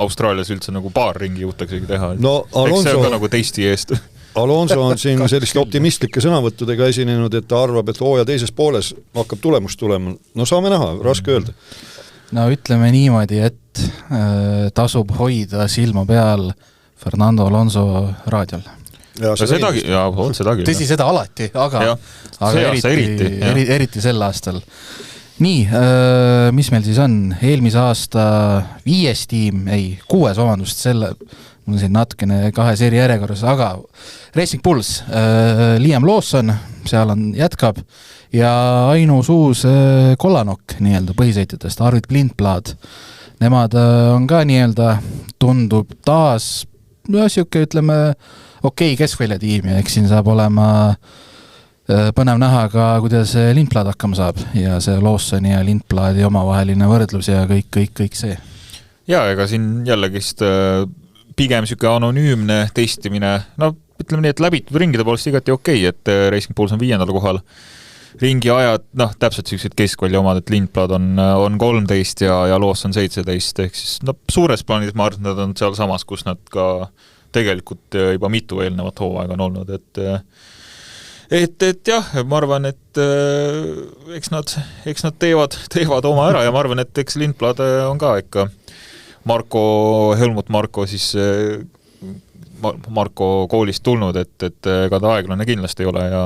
Austraalias üldse nagu paar ringi juhtaksegi teha. Eks see on ka nagu testi eest. Alonso on siin selliste optimistlike sõnavõttudega esinenud, et ta arvab, et hooaja teises pooles hakkab tulemust tulema. No saame näha, raske öelda. No ütleme niimoodi, et tasub hoida silma peal Fernando Alonso raadiol. Sedagi. Tõsi, seda alati, aga eriti sel aastal. Nii, mis meil siis on? Eelmise aasta 6. tiim, selle... mul on siin natkene 2 seeri järjekorras, aga Racing Bulls, Liam Lawson, seal on jätkab ja ainus uus Kolanok nii-öelda põhisõitjatest, Arvid Lindblad. Nemad on ka nii-öelda, tundub taas, ütleme, keskvälja tiim ja eks siin saab olema põnev näha ka, kuidas Lindblad hakkama saab ja see Lawsoni ja Lindbladi omavaheline võrdlus ja kõik see. Ja ega siin jällegist pigem süke anonüümne testimine, ütleme nii, et läbitud ringide poolest igati et Racing Bulls on 5. kohal. Ringi ajad, täpselt sellised keskvälja omad, et Lindblad on 13 ja Lawson 17, ehk siis suures plaanis ma arvan, nad on seal samas, kus nad ka tegelikult juba mitu eelnevat hooaega on olnud, et jah, ma arvan, et eks nad teevad oma ära ja ma arvan, et eks Lindblad on ka ikka Helmut Marko siis Marko koolist tulnud, et ega ta aeglane kindlasti ei ole ja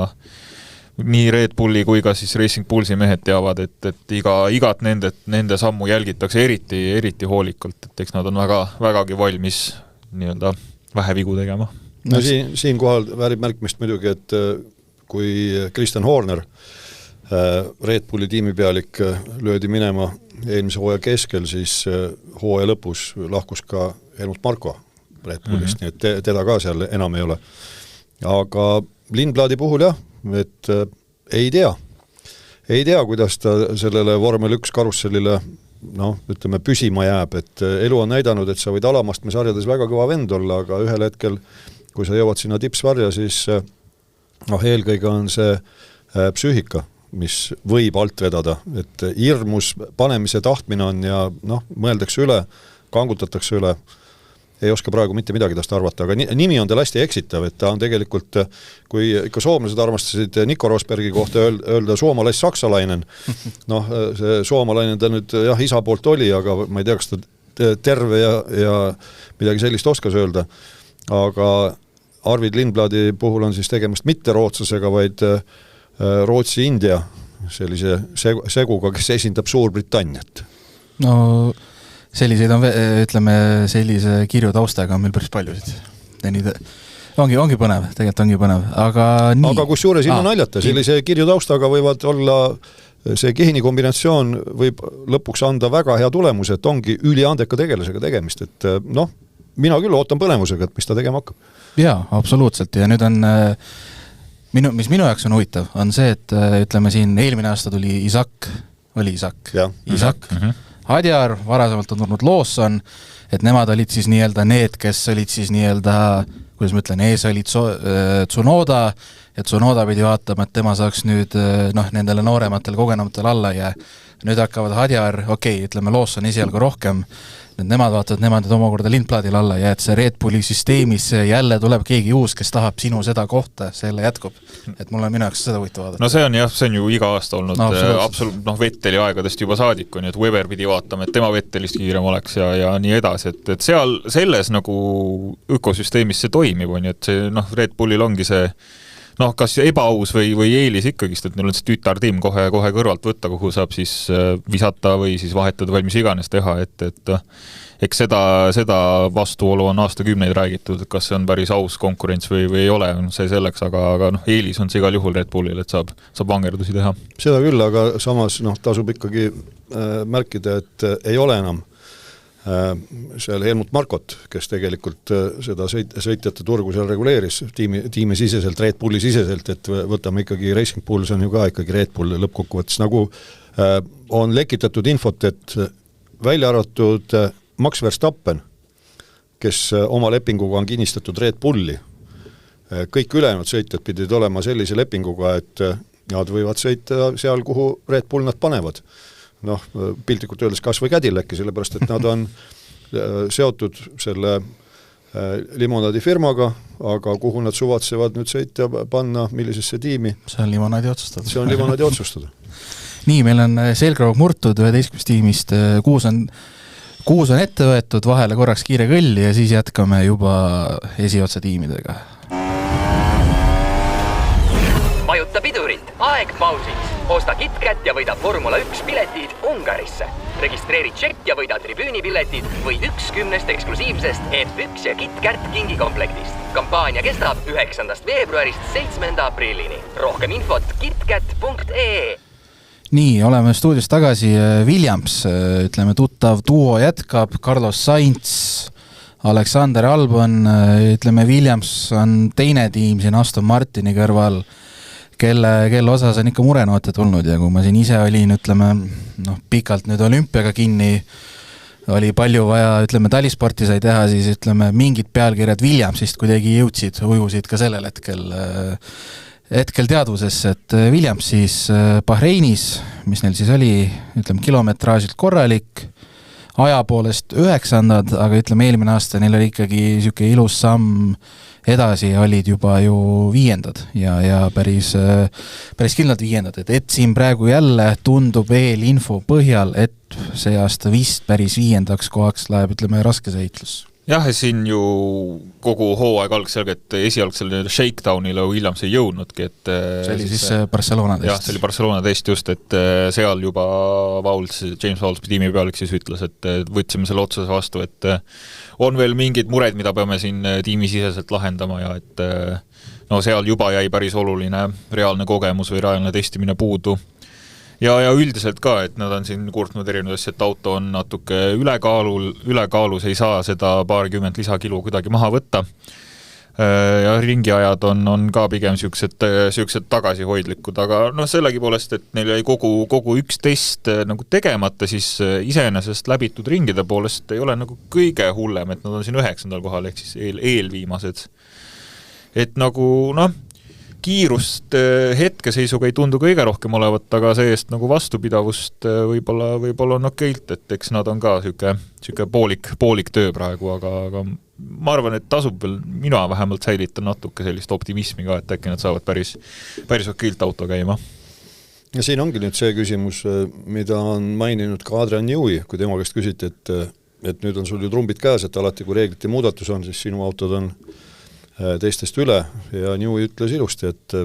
nii Red Bulli kui ka siis Racing Bullsi mehed teavad, et igat nende sammu jälgitakse eriti hoolikalt, et eks nad on vägagi valmis nii-öelda vähe vigu tegema. No siinkohal väärib märkimist muidugi, et kui Christian Horner, Red Bulli tiimipealik, löödi minema eelmise hooaja keskel, siis hooaja lõpus lahkus ka Helmut Marko Red Bullist, nii et teda ka seal enam ei ole. Aga Lindbladi puhul jah, et ei tea, kuidas ta sellele vormel 1 karussellile ütleme, püsima jääb, et elu on näidanud, et sa võid alamastme sarjades väga kõva vend olla, aga ühel hetkel, kui sa jõuad sinna tipsvarja, siis eelkõige on see psüühika, mis võib alt vedada, et hirmus panemise tahtmine on ja mõeldakse üle, kangutatakse üle, ei oska praegu mitte midagi tast arvata, aga nimi on tal hästi eksitav, et ta on tegelikult, kui ikka soomlased armastasid Nico Rosbergi kohta öelda soomalainen, see soomalainen ta nüüd jah, isa poolt oli, aga ma ei tea, kas ta terve ja midagi sellist oskas öelda, aga Arvid Lindbladi puhul on siis tegemist mitte rootslasega, vaid Rootsi-India sellise seguga, kes esindab Suurbritanniat. No selliseid on, ütleme, sellise kirju taustaga on meil päris paljusid. Ongi põnev, tegelikult ongi põnev, aga nii. Aga kus juures ilma naljata, sellise kirju taustaga võivad olla, see geenikombinatsioon võib lõpuks anda väga hea tulemus, et ongi üliandeka tegelasega tegemist, et mina küll ootan põnevusega, et mis ta tegema hakkab. Jaa, absoluutselt, ja nüüd on mis minu jaoks on huvitav, on see, et ütleme siin eelmine aasta tuli Isak. Hadjar, varasemalt on tulnud Lawson, et nemad olid siis nii-öelda need, kes olid siis nii-öelda, kuidas ma ütlen, ees olid Tsunoda, ja Tsunoda pidi vaatama, et tema saaks nüüd nendele noorematele kogenumatel alla ja nüüd hakkavad Hadjar, ütleme Lawson esialgu rohkem, nemad vaatavad, nemad omakorda Lindbladil alla ja et see Red Bulli süsteemis jälle tuleb keegi uus, kes tahab sinu seda kohta, selle jätkub. Et mul on minu jaoks seda võitu vaadata. No see on ju iga aasta olnud Vetteli aegadest juba saadik, nii et Weber pidi vaatama, et tema Vettelist kiirem oleks ja nii edasi, et seal selles nagu ökosüsteemis see toimib, et see Red Bullil ongi see kas ebaaus või eelis ikkagist, et neil on see tütartiim kohe kõrvalt võtta, kuhu saab siis visata või siis vahetada või mis iganes teha, et eks seda vastuolu on aastakümneid räägitud, et kas see on päris aus konkurents või ei ole, see selleks, aga eelis on see igal juhul Red Bullil, et saab vangerdusi teha. Seda küll, aga samas tasub ikkagi märkida, et ei ole enam seal Helmut Markot, kes tegelikult seda sõitjate turgu seal reguleeris tiimi siseselt, Red Bulli siseselt, et võtame ikkagi Racing Bull, see on ju ka ikkagi Red Bull lõppkokkuvõttes, nagu on lekitatud infot, et välja arvatud Max Verstappen, kes oma lepinguga on kinnistatud Red Bulli, kõik ülejäänud sõitjad pidid olema sellise lepinguga, et nad võivad sõita seal, kuhu Red Bull nad panevad. Piltlikult öeldes kas või Cadillac'i, sellepärast et nad on seotud selle limonaadi firmaga, aga kuhu nad suvatsevad nüüd sõita panna, millisesse tiimi? See on limonaadi otsustada. See on limonaadi otsustada. Nii, meil on selgroog murtud 11 tiimist, 6 on ette võetud, vahele korraks kiire kõll ja siis jätkame juba esiotsa tiimidega. Vajuta pidurit, aeg pausiks. Osta KitKat ja võida Formula 1 piletid Ungarisse. Registreeri tšekk ja võida tribüünipiletid või 10 eksklusiivsest F1 ja KitKat kingikomplektist. Kampaania kestab 9. veebruarist 7. aprillini. Rohkem infot kitkat.ee. Nii, oleme stuudios tagasi. Williams, ütleme tuttav duo jätkab, Carlos Sainz, Alexander Albon, ütleme Williams on teine tiim siin Aston Martini kõrval, kelle osas on ikka murenoote tulnud ja kui ma siin ise olin, ütleme, pikalt nüüd olümpiaga kinni, oli palju vaja, ütleme, talisporti sai teha, siis ütleme, mingid pealkirjad Williamsist kuidagi ujusid ka sellel hetkel teadvusesse, et Williams siis Bahreinis, mis neil siis oli, ütleme, kilometraažilt korralik, aja poolest 9, aga ütleme, eelmine aasta neil oli ikkagi niisugune ilus samm edasi olid juba ju viiendad ja päris kindlalt viiendad, et siin praegu jälle tundub eelinfo põhjal, et see aasta vist päris viiendaks kohaks läheb, ütleme, raskesõitlus. Jah, siin ju kogu hooaeg alg selge, et esialgsel shakedownile Williams ei jõudnudki, et see oli siis Barcelona test. Jah, see oli Barcelona test just, et seal juba James Vowles tiimi pealik siis ütles, et võtsime selle otsuse vastu, et on veel mingid mured, mida peame siin tiimisiseselt lahendama ja et no seal juba jäi päris oluline reaalne kogemus või reaalne testimine puudu. Ja üldiselt ka, et nad on siin kurtnud erinevad asja, et auto on natuke ülekaalus, ei saa seda paarkümmend lisakilu kuidagi maha võtta. Ja ringiajad on ka pigem siuksed tagasihoidlikud, aga no sellegi poolest, et neil jäi kogu üks test nagu tegemata, siis iseenesest läbitud ringide poolest ei ole nagu kõige hullem, et nad on siin 9. kohal, ehk siis eelviimased. Et nagu, kiirust hetkeseisuga ei tundu kõige rohkem olevat, aga see-eest nagu vastupidavust võib-olla on okeilt, et eks nad on ka siuke poolik töö praegu, aga ma arvan, et tasub veel mina vähemalt säilitan natuke sellist optimismi ka, et äkki nad saavad päris okeilt auto käima. Ja siin ongi nüüd see küsimus, mida on maininud ka Adrian Newey, kui tema käest küsiti, et nüüd on sul ju trumbid käes, et alati kui reeglite muudatus on, siis sinu autod on teistest üle ja Newey ütles ilusti, et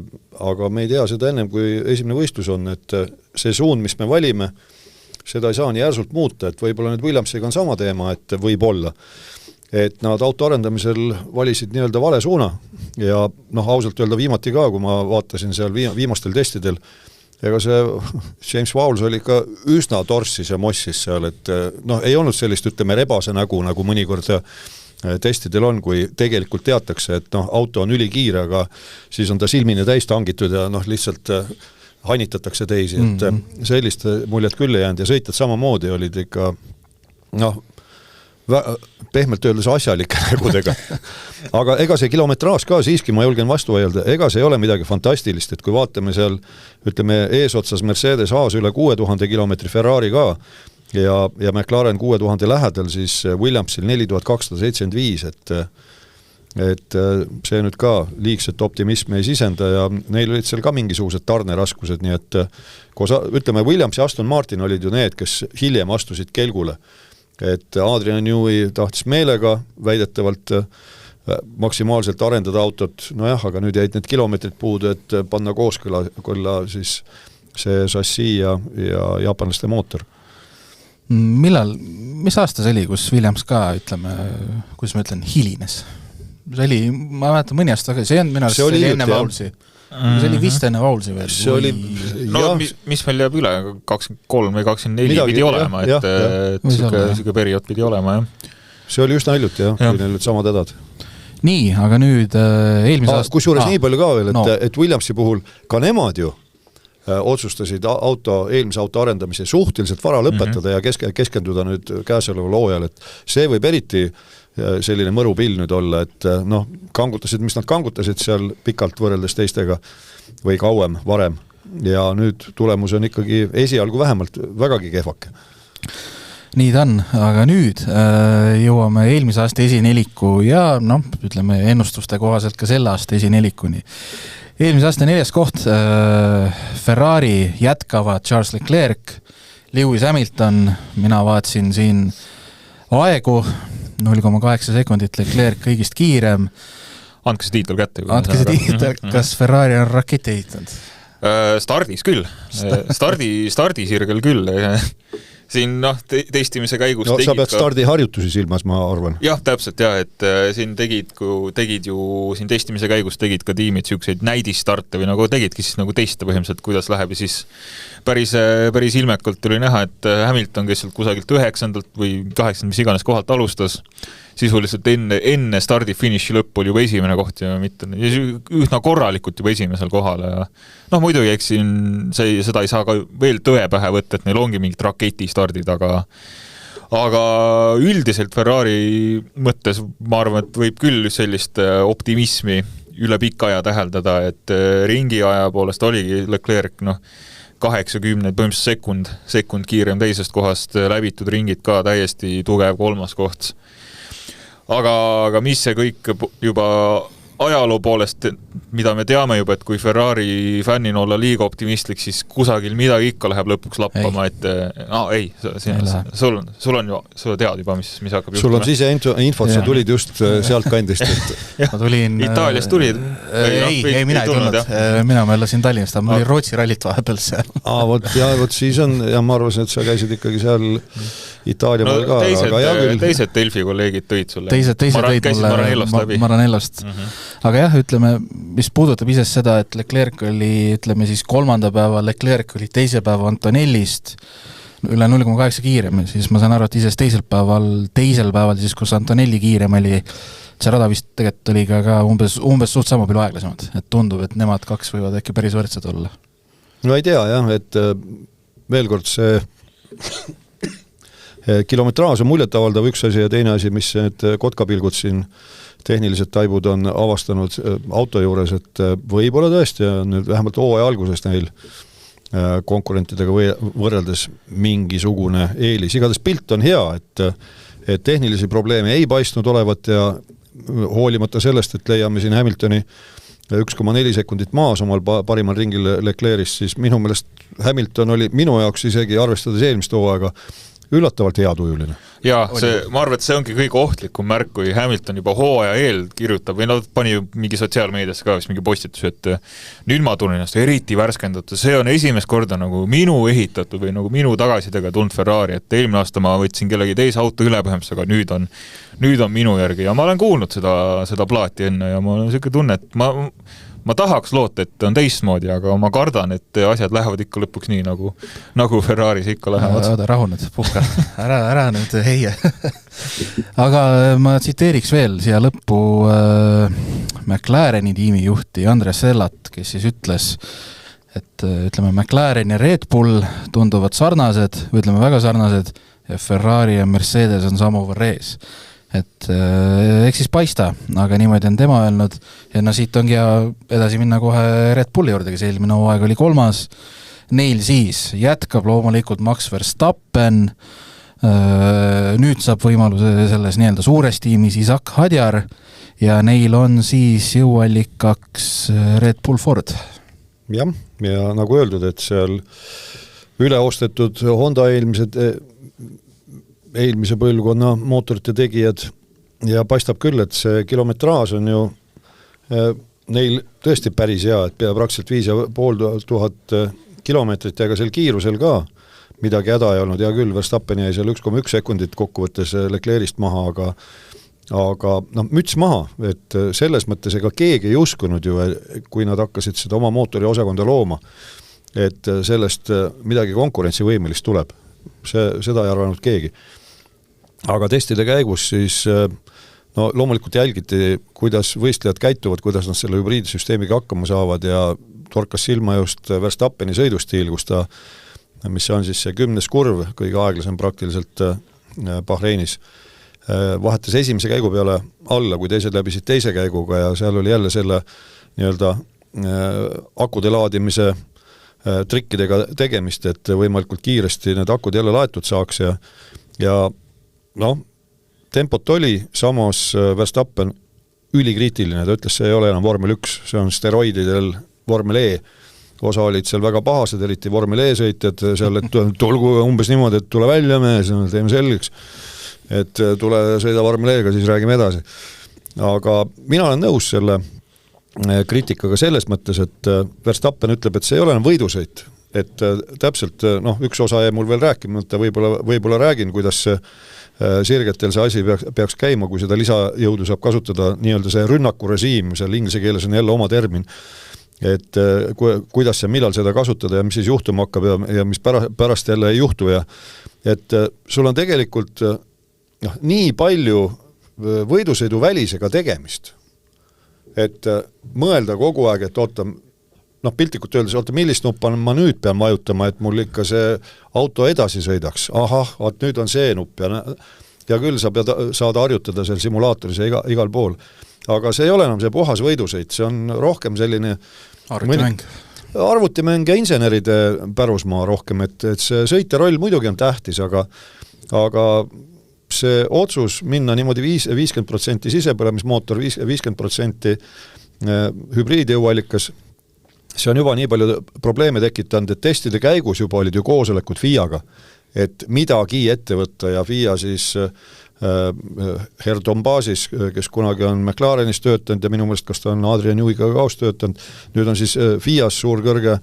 aga me ei tea seda ennem, kui esimene võistlus on, et see suund, mis me valime, seda ei saa nii järsult muuta, et võib-olla nüüd Williamsiga on sama teema, et võib-olla, et nad auto arendamisel valisid nii-öelda vale suuna ja ausalt öelda viimati ka, kui ma vaatasin seal viimastel testidel, ega see James Vowles oli ikka üsna torssis ja mossis seal, et ei olnud sellist, ütleme, rebase nägu, nagu mõnikord testidel on, kui tegelikult teatakse, et auto on ülikiire, aga siis on ta silmine täis tangitud ja lihtsalt hanitatakse teisi, et sellist muljet küll ei jäänud ja sõitjad samamoodi olid ikka pehmelt öeldes asjalike nägudega. Aga ega see kilometraaž ka siiski, ma julgen vastu vaielda, ega see ei ole midagi fantastilist, et kui vaatame seal, ütleme, eesotsas Mercedes Haas üle 6000 kilomeetri Ferrari ka, ja McLaren 6000 lähedal, siis Williamsil 4275, et see nüüd ka liigset optimismi ei sisenda ja neil olid seal ka mingisugused tarneraskused, nii et ütleme, Williams ja Aston Martin olid ju need, kes hiljem astusid kelgule, et Adrian Newey tahtis meelega väidetavalt maksimaalselt arendada autot, aga nüüd jäid need kilomeetrid puudu, et panna kooskõlla siis see šassi ja jaapanlaste mootor. Mis aasta see oli, kus Williams ka, ütleme, kuidas ma ütlen, hilines? See oli, ma mäletan mõni aasta tagasi, see on minu arust see enne Vowlesi. See oli vist enne Vowlesi veel. See oli, mis meil jääb üle, 23 või 24 pidi olema, et siuke periood pidi olema, jah. See oli just naljut, jah, kui neil nüüd samad hädad. Nii, aga nüüd eelmise aasta... Kusjuures nii palju ka veel, et Williamsi puhul ka nemad ju otsustasid eelmise auto arendamise suhteliselt vara lõpetada ja keskenduda nüüd käesoleval hooajal, et see võib eriti selline mõrupill nüüd olla, et kangutasid, mis nad kangutasid seal pikalt võrreldes teistega või kauem, varem ja nüüd tulemus on ikkagi esialgu vähemalt vägagi kehvake. Nii ta on, aga nüüd jõuame eelmise aasta esineliku ja ütleme ennustuste kohaselt ka selle aasta esinelikuni. Eelmise aasta 4. koht Ferrari jätkavad Charles Leclerc, Lewis Hamilton, mina vaatasin siin aegu 0,8 sekundit, Leclerc kõigist kiirem. Andke see tiitel kätte. Andke see tiitel, kas Ferrari on raketi ehitanud? Stardis küll, stardisirgel küll. Siin testimise käigus sa pead stardiharjutusi silmas, ma arvan. Jah, täpselt, et siin tegid ju siin testimise käigus tegid ka tiimid siukseid näidisstarte või nagu tegidki siis nagu teste põhimõtteliselt, kuidas läheb ja siis päris ilmekalt tuli näha, et Hamilton, kes sealt kusagilt 9. või 8. mis iganes kohalt alustas, sisuliselt enne stardi-finiši lõppu oli juba esimene koht ja mitte üsna korralikult juba esimesel kohal ja muidugi eks siin seda ei saa ka veel tõe pähe võtta, et neil ongi mingid raketistardid, aga üldiselt Ferrari mõttes ma arvan, et võib küll sellist optimismi üle pika aja täheldada, et ringi aja poolest oligi Leclerc 80 põhimõtteliselt sekund kiirem teisest kohast, läbitud ringid ka täiesti tugev 3. koht. Aga mis see kõik juba ajaloo poolest, mida me teame juba, et kui Ferrari fännin olla liiga optimistlik, siis kusagil midagi ikka läheb lõpuks lappama, sul on ju, sa tead juba, mis hakkab juhtuma. Sul on siseinfot, sa tulid just sealt kandist. Ma tulin... Itaaliast tulid? Ei, mina ei tulnud. Mina elasin Tallinnast, ma olin Rootsi rallit vahepeal seal. Vot siis on, ja ma arvasin, et sa käisid ikkagi seal Itaalia pool ka. Teised Delfi kolleegid tõid sulle. Teised tõid mulle Maranellost. Aga jah, ütleme, mis puudutab ise seda, et Leclerc oli, ütleme siis 3. päeva, Leclerc oli 2. päeva Antonellist üle 0,8 kiirem, siis ma saan aru, et ise teisel päeval, siis kus Antonelli kiirem oli, see rada vist tegelikult oli ka umbes suht sama palju aeglasemad, et tundub, et nemad kaks võivad äkki päris võrdsed olla. No ei tea jah, et veel kord see kilometraaž on muljetavaldav üks asi ja teine asi, mis need kotkapilgud siin tehnilised taibud on avastanud auto juures, et võib-olla tõesti on vähemalt hooaja algusest neil konkurentidega võrreldes mingisugune eelis. Igatahes pilt on hea, et tehnilisi probleeme ei paistnud olevat ja hoolimata sellest, et leiame siin Hamiltoni 1,4 sekundit maas omal parimal ringil Leclerc'ist, siis minu meelest Hamilton oli minu jaoks isegi arvestades eelmist hooaega üllatavalt heatujuline. Jaa, ma arvan, et see ongi kõige ohtlikum märk, kui Hamilton juba hooaja eel kirjutab või pani mingi sotsiaalmeediasse ka mingi postitus, et nüüd ma tunnen ennast eriti värskendatud. See on esimest korda nagu minu ehitatud või nagu minu tagasidega tulnud Ferrari, et eelmine aasta ma võtsin kellegi teise auto üle põhimõtteliselt, aga nüüd on minu järgi ja ma olen kuulnud seda plaati enne ja ma olen selline tunne, et ma tahaks loota, et on teistmoodi, aga ma kardan, et asjad lähevad ikka lõpuks nii, nagu Ferraris ikka lähevad. Rahu nüüd, puhka. Ära nüüd heie. Aga ma tsiteeriks veel siia lõppu McLareni tiimijuhti Andres Sellat, kes siis ütles, et ütleme, McLaren ja Red Bull tunduvad sarnased, või ütleme väga sarnased, ja Ferrari ja Mercedes on samavõrra ees. Et eks siis paista, aga niimoodi on tema öelnud ja siit ongi edasi minna kohe Red Bulli juurde, kes eelmine hooaeg oli 3. Neil siis jätkab loomulikult Max Verstappen, nüüd saab võimaluse selles nii-öelda suures tiimis Isaac Hadjar ja neil on siis jõuallikaks Red Bull Ford. Jah, ja nagu öeldud, et seal üleostetud Honda eelmise põlvkonna mootorite tegijad ja paistab küll, et see kilometraaž on ju neil tõesti päris hea, et pea praktiliselt 5500 kilomeetrit ja ka sel kiirusel ka midagi häda ei olnud, ja küll Verstappen jäi seal 1,1 sekundit kokkuvõttes Leclerc'ist maha, aga müts maha, et selles mõttes ega keegi ei uskunud ju, kui nad hakkasid seda oma mootori osakonda looma, et sellest midagi konkurentsivõimelist tuleb. Seda ei arvanud keegi. Aga testide käigus siis loomulikult jälgiti, kuidas võistlejad käituvad, kuidas nad selle hübriidsüsteemiga hakkama saavad ja torkas silma just Verstappeni sõidustiil, kus ta, mis on siis see 10. kurv, kõige aeglasem praktiliselt Bahreinis, vahetas esimese käigu peale alla, kui teised läbisid teise käiguga ja seal oli jälle selle nii-öelda akude laadimise trikkidega tegemist, et võimalikult kiiresti need akud jälle laetud saaks ja tempot oli, samas Verstappen ülikriitiline, ta ütles, see ei ole enam vormel 1, see on steroididel vormel E. Osa olid seal väga pahased, eriti vormel E sõitjad seal, et tulgu umbes niimoodi, et tule välja mees, teeme selgeks, et tule sõida vormel E-ga, siis räägime edasi. Aga mina olen nõus selle kriitikaga selles mõttes, et Verstappen ütleb, et see ei ole enam võidusõit, et täpselt, üks osa jäi mul veel rääkimata, võib-olla räägin, kuidas sirgetel see asi peaks käima, kui seda lisajõudu saab kasutada, nii-öelda see rünnakurežiim, seal inglise keeles on jälle oma termin, et kuidas ja millal seda kasutada ja mis siis juhtuma hakkab ja mis pärast jälle ei juhtu ja et sul on tegelikult nii palju võidusõidu välisega tegemist, et mõelda kogu aeg, et oota, piltlikult öeldes, oota, millist nuppa ma nüüd pean vajutama, et mul ikka see auto edasi sõidaks. Ahah, nüüd on see nupp ja küll sa saad harjutada seal simulaatoris ja igal pool. Aga see ei ole enam see puhas võidusõit, see on rohkem selline arvutimäng ja inseneride pärusmaa rohkem, et see sõitja roll muidugi on tähtis, aga see otsus minna niimoodi 50% sisepõlemismootor, 50% hübriidjõuallikas, see on juba nii palju probleeme tekitanud, et testide käigus juba olid ju koosolekud FIA-ga, et midagi ette võtta ja FIA siis Herr Dombaasis, kes kunagi on McLarenis töötanud ja minu mõelest, kas ta on Adrian Neweyga kaos töötanud, nüüd on siis FIA-s suur kõrge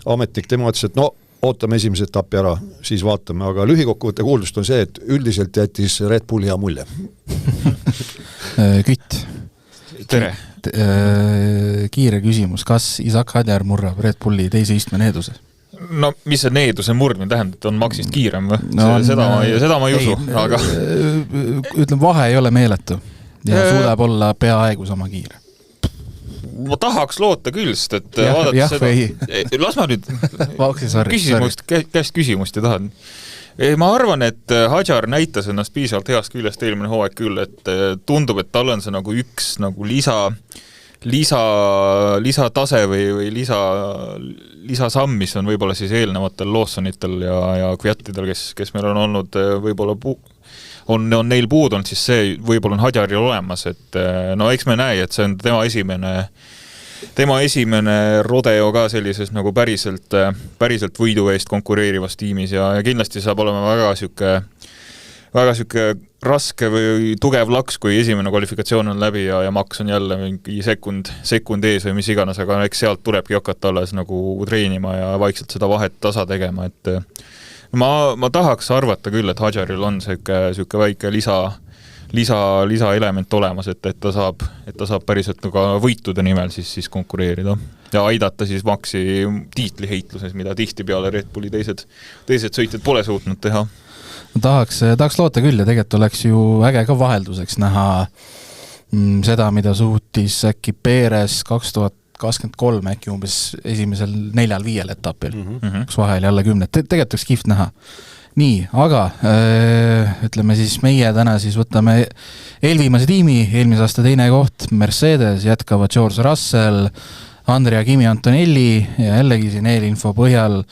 ametnik, tema ütles, et no ootame esimese etapi ära, siis vaatame, aga lühikokkuvõtte kuuldust on see, et üldiselt jättis Red Bulli hea mulje. Kütt. Tere. Kiire küsimus, kas Isaac Hadjar murrab Red Bulli teise istme needuse? No mis see needuse murdmine tähendab, et on maksist kiirem või? No, seda ma ei usu, aga... Ütleme, vahe ei ole meeletu ja suudab olla peaaegu sama kiire. Ma tahaks loota küll, sest et vaadata seda... Las ma nüüd käest küsimust ja tahan. Ma arvan, et Hadjar näitas ennast piisavalt heast küljest eelmine hooaeg küll, et tundub, et tal on see nagu üks nagu lisatase või lisasamm, mis on võib-olla siis eelnevatel Lawsonitel ja Kviatidel, kes meil on olnud võib-olla on neil puudunud, siis see võib-olla on Hadjaril olemas, et no eks me näe, et see on tema esimene rodeo ka sellises nagu päriselt võidu eest konkureerivas tiimis ja kindlasti saab olema väga süke raske või tugev laks, kui esimene kvalifikatsioon on läbi ja Max on jälle mingi sekund ees või mis iganes, aga eks sealt tulebki hakata alles nagu treenima ja vaikselt seda vahet tasa tegema, et ma tahaks arvata küll, et Hadjaril on süke väike lisaelement olemas, et ta saab päriselt ka võitude nimel siis konkureerida ja aidata siis Maxi tiitliheitluses, mida tihti peale Red Bulli teised sõitjad pole suutnud teha. Tahaks loota küll ja tegelikult oleks ju äge ka vahelduseks näha seda, mida suutis äkki Perez 2023 äkki umbes esimesel 4-5 etapil, kus vahe oli alla 10. Tegelikult oleks kihvt näha. Nii, aga ütleme siis meie täna siis võtame eelviimase tiimi, eelmise aasta teine koht, Mercedes, jätkavad George Russell, Andrea Kimi Antonelli ja jällegi siin eelinfo põhjal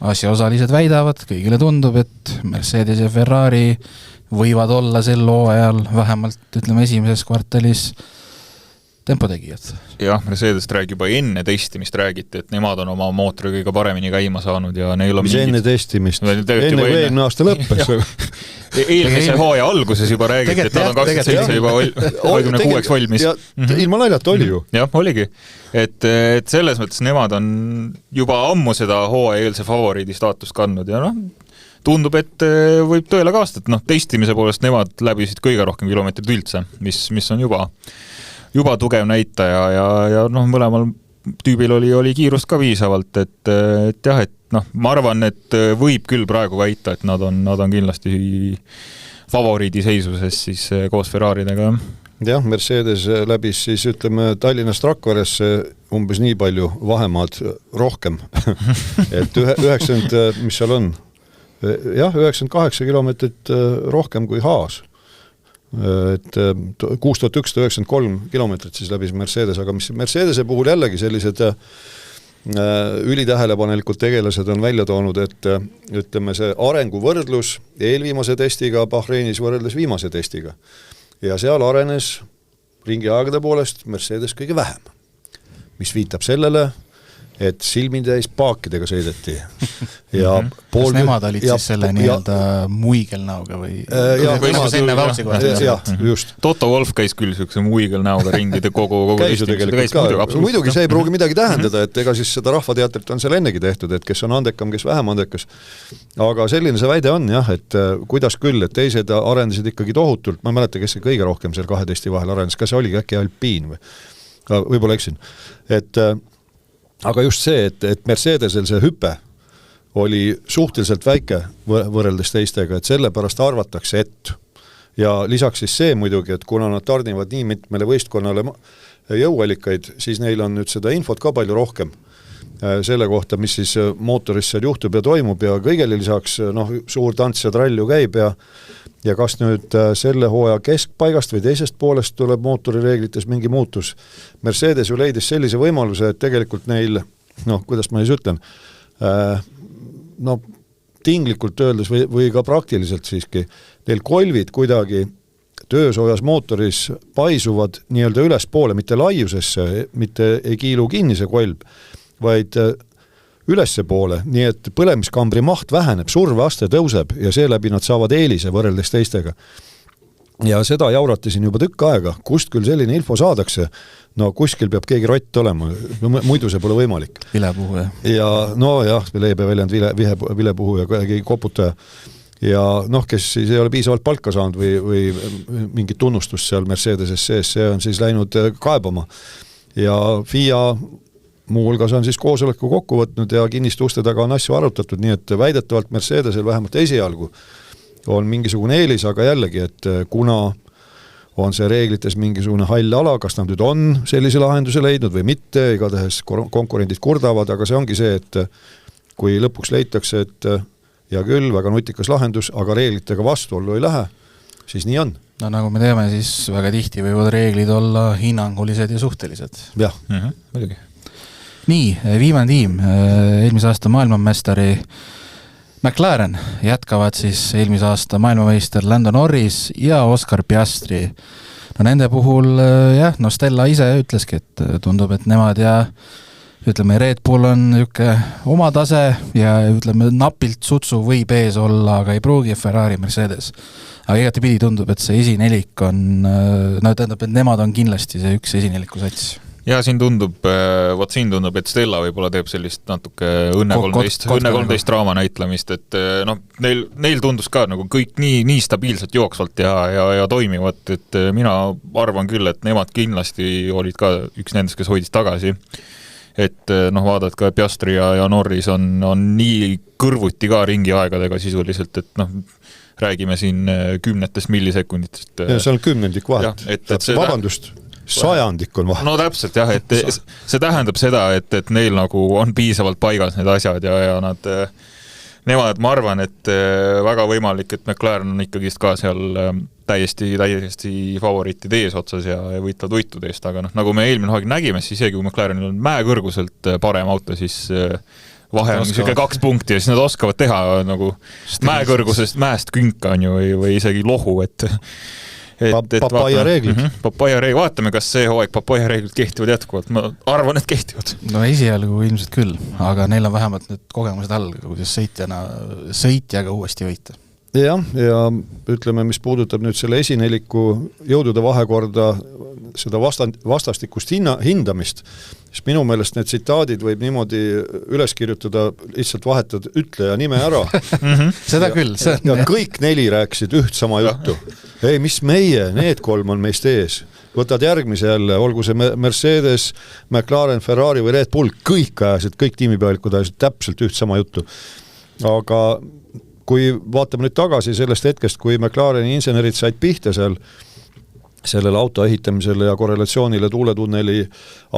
asjaosalised väidavad, kõigile tundub, et Mercedes ja Ferrari võivad olla sel hooajal vähemalt, ütleme, esimeses kvartalis tempotegijad. Jah, Mercedest räägib juba enne testimist räägiti, et nemad on oma mootori kõige paremini käima saanud ja neil on mis enne testimist? Enne kui eelmine aasta lõppes? Eelmise hooaja alguses juba räägiti, et nad on 27 juba 26 valmis. Ilma naljata oli ju. Jah, oligi. Et selles mõttes nemad on juba ammu seda hooaja eelse favoriidi staatust kandnud ja tundub, et võib tõele kaastada, et testimise poolest nemad läbisid kõige rohkem kilomeetrid üldse, mis on juba tugev näitaja ja mõlemal tüübil oli kiirust ka viisavalt, et jah, et ma arvan, et võib küll praegu väita, et nad on kindlasti favoriidi seisuses siis koos Ferraridega. Jah, Mercedes läbis siis ütleme Tallinnast Rakveresse umbes nii palju vahemaad rohkem, et 90, mis seal on? Jah, 98 kilomeetrit rohkem kui Haas. Et 6193 kilomeetrit siis läbis Mercedes, aga mis Mercedese puhul jällegi sellised ülitähelepanelikult tegelased on välja toonud, et ütleme see arenguvõrdlus eelviimase testiga Bahreinis võrreldes viimase testiga. Ja seal arenes ringi aegade poolest Mercedes kõige vähem, mis viitab sellele, et silminde täis paakidega sõideti. Ja kas nemad olid siis selle nii-öelda muigelnauga või? Just. Toto Wolff käis küll sellise muigelnauga ringide kogu käis ju tegelikult ka. Muidugi see ei pruugi midagi tähendada, et ega siis seda rahvateatrit on seal ennegi tehtud, et kes on andekam, kes vähem andekas. Aga selline see väide on jah, et kuidas küll, et teised arendasid ikkagi tohutult, ma ei mäleta, kes see kõige rohkem seal kahe testi vahel arendas, kas see oligi äkki Alpine või? Võib-olla eksin. Aga just see, et Mercedesel see hüpe oli suhteliselt väike võrreldes teistega, et sellepärast arvatakse, et ja lisaks siis see muidugi, et kuna nad tarnivad nii mitmele võistkonnale jõuallikaid, siis neil on nüüd seda infot ka palju rohkem selle kohta, mis siis mootoris seal juhtub ja toimub ja kõigele lisaks suur tants ja trall ju käib ja kas nüüd selle hooaja keskpaigast või teisest poolest tuleb mootorireeglites mingi muutus. Mercedes ju leidis sellise võimaluse, et tegelikult neil, kuidas ma siis ütlen, tinglikult öeldes või ka praktiliselt siiski, neil kolvid kuidagi töösoojas mootoris paisuvad nii-öelda ülespoole, mitte laiusesse, mitte ei kiilu kinni see kolb, vaid ülesse poole, nii et põlemiskambri maht väheneb, surveaste tõuseb ja seeläbi nad saavad eelise võrreldes teistega. Ja seda jaurati siin juba tükk aega, kust küll selline info saadakse, no kuskil peab keegi rott olema, muidu see pole võimalik. Vilepuhu, jah. Ja no jah, leebe väljend vilepuhu ja keegi koputaja. Ja noh, kes siis ei ole piisavalt palka saanud või mingit tunnustust seal Mercedeses sees, see on siis läinud kaebama. Ja FIA muu hulgas on siis koosoleku kokku võtnud ja kinniste uste taga on asju arutatud, nii et väidetavalt Mercedesel vähemalt esialgu on mingisugune eelis, aga jällegi, et kuna on see reeglites mingisugune hall ala, kas nad nüüd on sellise lahenduse leidnud või mitte, igatahes konkurendid kurdavad, aga see ongi see, et kui lõpuks leitakse, et ja küll, väga nutikas lahendus, aga reeglitega vastuollu ei lähe, siis nii on. No nagu me teame, siis väga tihti võivad reeglid olla hinnangulised ja suhtelised. Jah. Muidugi. Nii, viimane tiim, eelmise aasta maailmamestari McLaren jätkavad siis eelmise aasta maailmameister Lando Norris ja Oscar Piastri. No nende puhul, jah, no Stella ise ütleski, et tundub, et nemad ja ütleme, Red Bull on niisugune oma tase ja ütleme, napilt sutsu võib ees olla, aga ei pruugi Ferrari, Mercedes. Aga igatepidi tundub, et see esinelik on, no tähendab, et nemad on kindlasti see üks esineliku sats. Ja siin tundub, et Stella võib-olla teeb sellist natuke õnne 13 draama näitlemist, et no, neil tundus ka nagu kõik nii stabiilselt jooksvalt ja toimivad, et mina arvan küll, et nemad kindlasti olid ka üks nendest, kes hoidis tagasi. Et noh, vaadad ka Piastri ja Norris on nii kõrvuti ka ringi aegadega sisuliselt, et noh, räägime siin 10 millisekunditest. Ja see on 10 vahet. Vabandust. Sajandik on vahe. No täpselt jah, et see tähendab seda, et neil nagu on piisavalt paigas need asjad ja nemad, ma arvan, et väga võimalik, et McLaren on ikkagi ka seal täiesti favoriitide eesotsas ja võitvad võitude eest, aga noh, nagu me eelmine aeg nägime, siis isegi kui McLarenil on mäekõrguselt parem auto, siis vahe on niisugune 2 punkti ja siis nad oskavad teha nagu mäekõrgusest mäest künka on ju või isegi lohu, et Papaia reeglid. Papaia reeglid. Vaatame, kas see hooaeg Papaia reeglid kehtivad jätkuvalt. Ma arvan, et kehtivad. No esialgu ilmselt küll, aga neil on vähemalt need kogemused all, kuidas sõitjaga uuesti võita. Ja ütleme, mis puudutab nüüd selle esineliku jõudude vahekorda seda vastastikust hindamist, siis minu meelest need tsitaadid võib niimoodi üles kirjutada, lihtsalt vahetad ütleja nime ära. Seda küll. Ja kõik 4 rääkisid üht sama juttu. Ei, mis meie, need 3 on meist ees. Võtad järgmise jälle, olgu see Mercedes, McLaren, Ferrari või Red Bull, kõik ajasid, kõik tiimipealikud ajasid täpselt üht sama juttu. Aga kui vaatame nüüd tagasi sellest hetkest, kui McLareni insenerid said pihta sellele auto ehitamisele ja korrelatsioonile tuuletunneli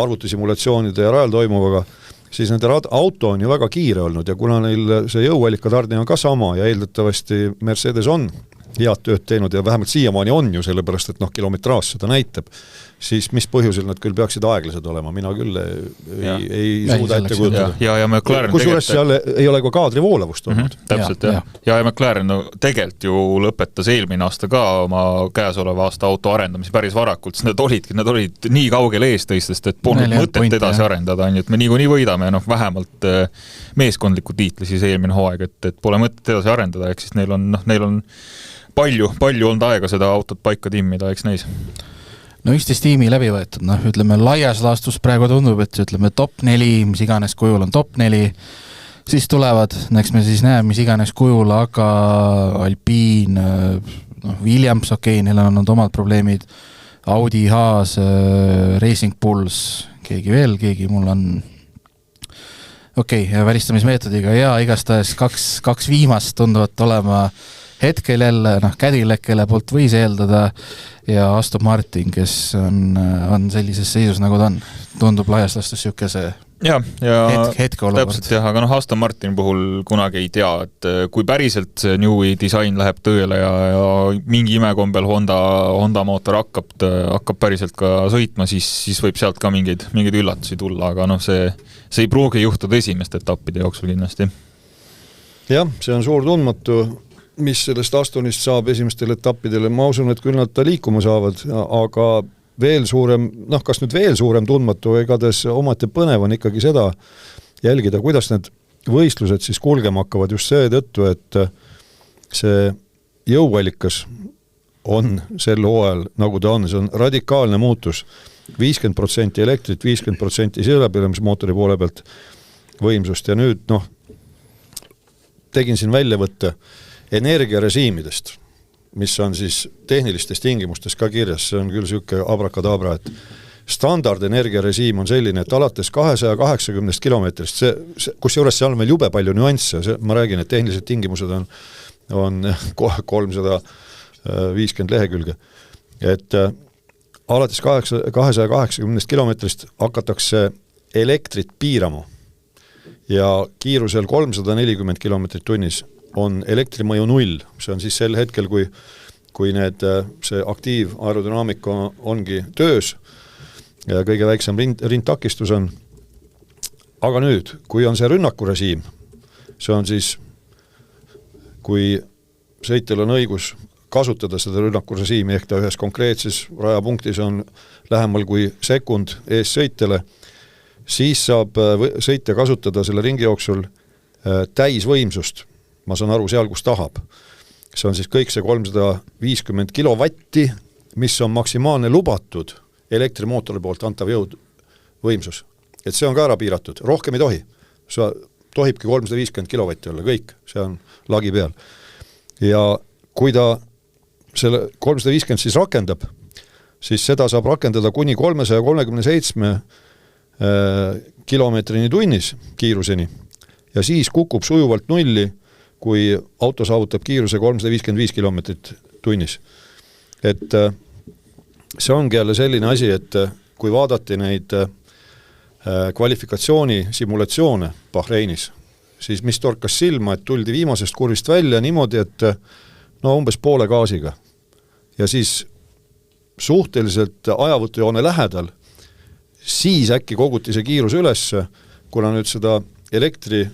arvutisimulatsioonide ja rajal toimuvaga, siis nende auto on ju väga kiire olnud ja kuna neil see jõuallika tarne on ka sama ja eeldatavasti Mercedes on head tööd teinud ja vähemalt siiamaani on ju, sellepärast et kilometraas seda näitab, siis mis põhjusel nad küll peaksid aeglased olema, mina küll ei suuda ette kujutada. Ja McLaren kusjuures seal ei ole ka kaadri voolavust olnud. Täpselt, jah. Ja McLaren tegelikult ju lõpetas eelmine aasta ka oma käesoleva aasta auto arendamise päris varakult, sest nad olid nii kaugel ees teistest, et polnud mõtet edasi arendada, et me niikuinii võidame vähemalt meeskondliku tiitli siis eelmine hooaeg, et pole mõtet edasi arendada, ehk siis neil on palju olnud aega seda autot paika timmida, eks neis. No 11 tiimi läbi võetud, ütleme laias laastus praegu tundub, et ütleme top 4, mis iganes kujul on top 4, siis tulevad, eks me siis näeme, mis iganes kujul, aga Alpine, Williams, neil on olnud omad probleemid, Audi, Haas, Racing Bulls, keegi mul on välistamismeetodiga ja igastahes kaks viimast tunduvad olema hetkel jälle, Cadillac, kelle poolt võis eeldada ja Aston Martin, kes on sellises seisus, nagu ta on. Tundub laias lastus siukese hetke olukord. Täpselt jah, aga Aston Martin puhul kunagi ei tea, et kui päriselt see Newi disain läheb tööle ja mingi imekombel Honda mootor hakkab päriselt ka sõitma, siis võib sealt ka mingeid üllatusi tulla, aga see ei pruugi juhtuda esimeste etappide jooksul kindlasti. Jah, see on suur tundmatu mis sellest Astonist saab esimestel etappidel, ma usun, et küll nad ta liikuma saavad, aga veel suurem, kas nüüd veel suurem tundmatu, igatahes omate põnev on ikkagi seda jälgida, kuidas need võistlused siis kulgema hakkavad just seetõttu, et see jõuallikas on sel hooajal, nagu ta on, see on radikaalne muutus, 50% elektrit, 50% siseläbilemismootori poole pealt võimsust ja nüüd tegin siin väljavõtte energiarežiimidest, mis on siis tehnilistes tingimustes ka kirjas, see on küll selline abrakadabra, et standard energiarežiim on selline, et alates 280 kilomeetrist, kusjuures seal on veel jube palju nüansse, ma räägin, et tehnilised tingimused on 350 lehekülge, et alates 280 kilomeetrist hakatakse elektrit piirama ja kiirusel 340 kilomeetrit tunnis on elektrimõju 0, see on siis sel hetkel, kui see aktiivaerodünaamika ongi töös ja kõige väiksem rindtakistus on. Aga nüüd, kui on see rünnakurežiim, see on siis, kui sõitjal on õigus kasutada seda rünnakurežiimi, ehk ta ühes konkreetses rajapunktis on lähemal kui sekund ees sõitjale, siis saab sõitja kasutada selle ringi jooksul täisvõimsust. Ma saan aru seal, kus tahab. See on siis kõik see 350 kilovatti, mis on maksimaalne lubatud elektrimootori poolt antav jõud võimsus. Et see on ka ära piiratud, rohkem ei tohi. See tohibki 350 kilovatti olla, kõik, see on lagi peal. Ja kui ta selle 350 siis rakendab, siis seda saab rakendada kuni 337 kilomeetrini tunnis kiiruseni ja siis kukub sujuvalt nulli, kui auto saavutab kiiruse 355 kilomeetrit tunnis. Et see ongi jälle selline asi, et kui vaadati neid kvalifikatsiooni simulatsioone Bahreinis, siis mis torkas silma, et tuldi viimasest kurvist välja niimoodi, et umbes poole gaasiga. Ja siis suhteliselt ajavõtujoone lähedal, siis äkki koguti see kiirus üles, kuna nüüd seda elektri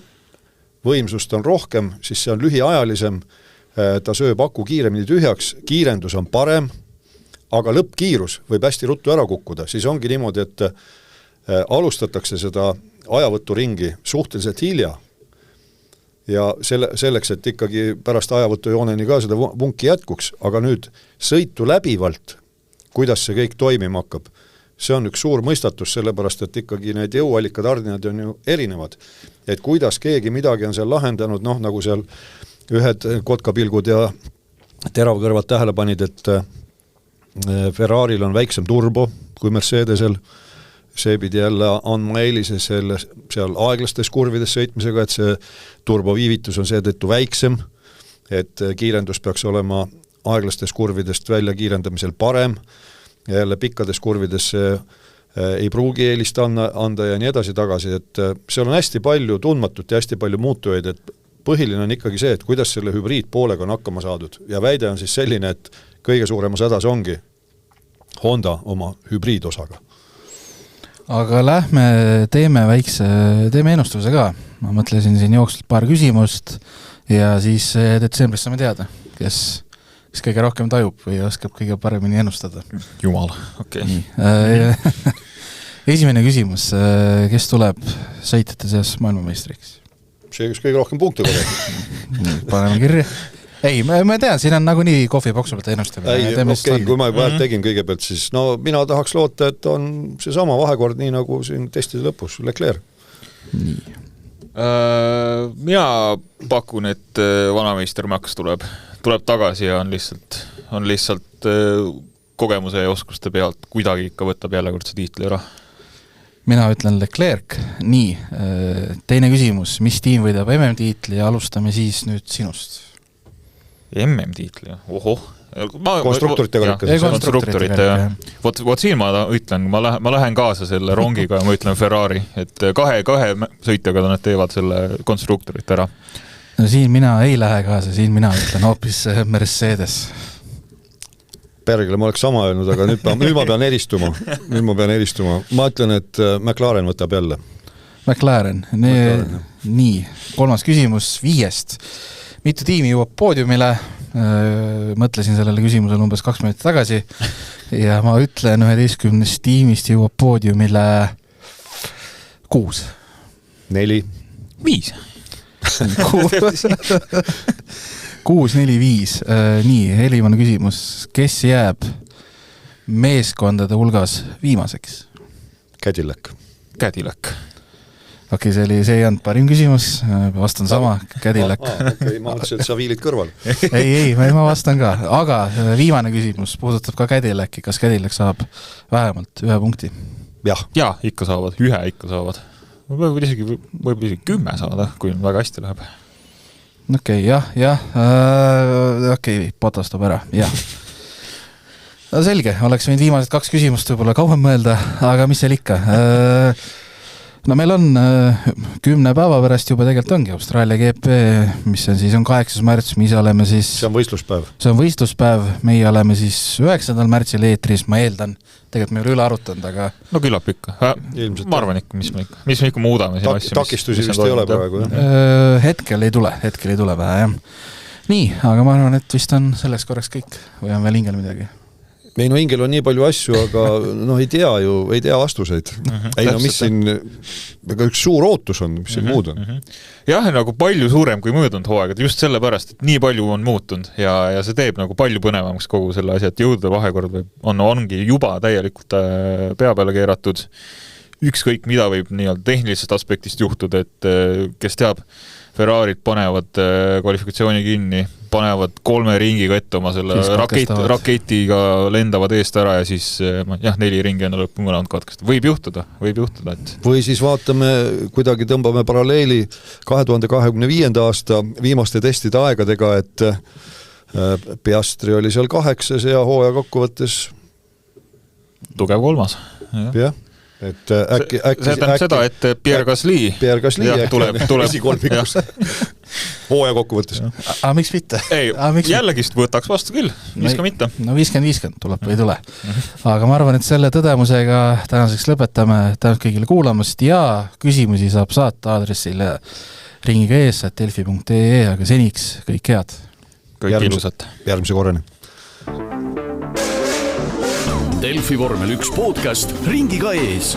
võimsust on rohkem, siis see on lühiajalisem, ta sööb aku kiiremini tühjaks, kiirendus on parem, aga lõppkiirus võib hästi ruttu ära kukkuda, siis ongi niimoodi, et alustatakse seda ajavõturingi suhteliselt hilja ja selleks, et ikkagi pärast ajavõtujooneni ka seda vunki jätkuks, aga nüüd sõitu läbivalt, kuidas see kõik toimima hakkab, see on üks suur mõistatus, sellepärast, et ikkagi need jõuallikad tarnijad on ju erinevad. Et kuidas keegi midagi on seal lahendanud, nagu seal ühed kotkapilgud ja teravkõrvad tähele panid, et Ferraril on väiksem turbo kui Mercedesel, see pidi jälle andma eelise seal aeglastes kurvides sõitmisega, et see turboviivitus on seetõttu väiksem, et kiirendus peaks olema aeglastes kurvidest välja kiirendamisel parem, ja jälle pikkades kurvides ei pruugi eelist anda ja nii edasi tagasi, et seal on hästi palju tundmatut ja hästi palju muutujaid, et põhiline on ikkagi see, et kuidas selle hübriidpoolega on hakkama saadud ja väide on siis selline, et kõige suuremas hädas ongi Honda oma hübriidosaga. Aga teeme ennustuse ka. Ma mõtlesin siin jooksvalt paar küsimust ja siis detsembris saame teada, kes kõige rohkem tajub või oskab kõige paremini ennustada. Jumal, okei. Esimene küsimus, kes tuleb sõitjate seas maailmameistriks? See, kes kõige rohkem punkte korjab. Paneme kirja. Ei, ma tean, siin on nagunii kohvipoksu pealt ennustamine. Kui ma juba tegin kõigepealt, siis mina tahaks loota, et on see sama vahekord, nii nagu siin testide lõpus, Leclerc. Nii. Mina pakun, et vanameister Max tuleb tagasi ja on lihtsalt kogemuse ja oskuste pealt kuidagi ikka võtab jälle kord see tiitli ära. Mina ütlen Leclerc. Nii, teine küsimus, mis tiim võidab MM-tiitli ja alustame siis nüüd sinust? MM-tiitli, ohoh. Konstruktorite karika. Konstruktorite, jah. Vot siin ma ütlen, ma lähen kaasa selle rongiga ja ma ütlen Ferrari, et kahe sõitjaga nad teevad selle konstruktorit ära. No siin mina ei lähe kaasa, siin mina ütlen hoopis Mercedes. Pergele ma oleks sama öelnud, aga nüüd ma pean eristuma. Ma ütlen, et McLaren võtab jälle. McLaren. Nii, kolmas küsimus 5. mitu tiimi jõuab poodiumile, mõtlesin sellele küsimusele umbes 2 minutit tagasi ja ma ütlen 11 tiimist jõuab poodiumile 6. 4. 5. 6, 4, 5. Nii, eelviimane küsimus. Kes jääb meeskondade hulgas viimaseks? Cadillac. Okei, see ei olnud parim küsimus, vastan sama, Cadillac. Okei, ma mõtlesin, et sa viilid kõrval. ei, ma vastan ka, aga viimane küsimus puudutab ka Cadillac'i, kas Cadillac saab vähemalt 1 punkti? Ja, ikka saavad, 1 ikka saavad. Võib-olla isegi 10 saada, kui väga hästi läheb. Okei, okei, Botas toob ära, jah. No selge, oleks võinud viimased 2 küsimust võib-olla kauem mõelda, aga mis seal ikka? No meil on 10 päeva pärast juba tegelikult ongi Austraalia GP, mis on 8. märts, me ise oleme siis... See on võistluspäev. See on võistluspäev, meie oleme siis 9. märtsil eetris, ma eeldan, tegelikult me ei ole üle arutanud, aga... No küllap ikka. Ma arvan ikka, mis me ikka muudame siin asju. Takistusi vist ei ole praegu, jah? Hetkel ei tule vähe, jah. Nii, aga ma arvan, et vist on selleks korraks kõik või on veel hingel midagi? Ei, no hingel on nii palju asju, aga ei tea vastuseid. Ei, no mis siin, üks suur ootus on, mis siin muud on. Jah, nagu palju suurem kui möödunud hooaegad, just selle pärast, et nii palju on muutunud ja see teeb nagu palju põnevamaks kogu selle asja, et jõudude vahekord ongi juba täielikult pea peale keeratud. Ükskõik mida võib tehnilisest aspektist juhtuda, et kes teab, Ferrarid panevad kvalifikatsiooni kinni, panevad 3 ringiga ette oma selle raketiga lendavad eest ära ja siis 4 ringi on lõppu mõlemad katkest. Võib juhtuda, et... Või siis vaatame, kuidagi tõmbame paralleeli 2025. aasta viimaste testide aegadega, et Piastri oli seal 8 ja hooaja kokkuvõttes tugev 3. Jah. Et äkki see tähendab seda, et Pierre Gasly tuleb esikolmikus hooaja kokkuvõttes. Aga miks mitte? Ei, jällegist võtaks vastu küll, miska mitte. No 50-50 tuleb või ei tule. Aga ma arvan, et selle tõdemusega tänaseks lõpetame. Tänud kõigile kuulamast ja küsimusi saab saata aadressile ringiga.ee, aga seniks kõik head. Kõik ilusat. Järgmise korrani. Delfi vormel 1 podcast ringiga ees.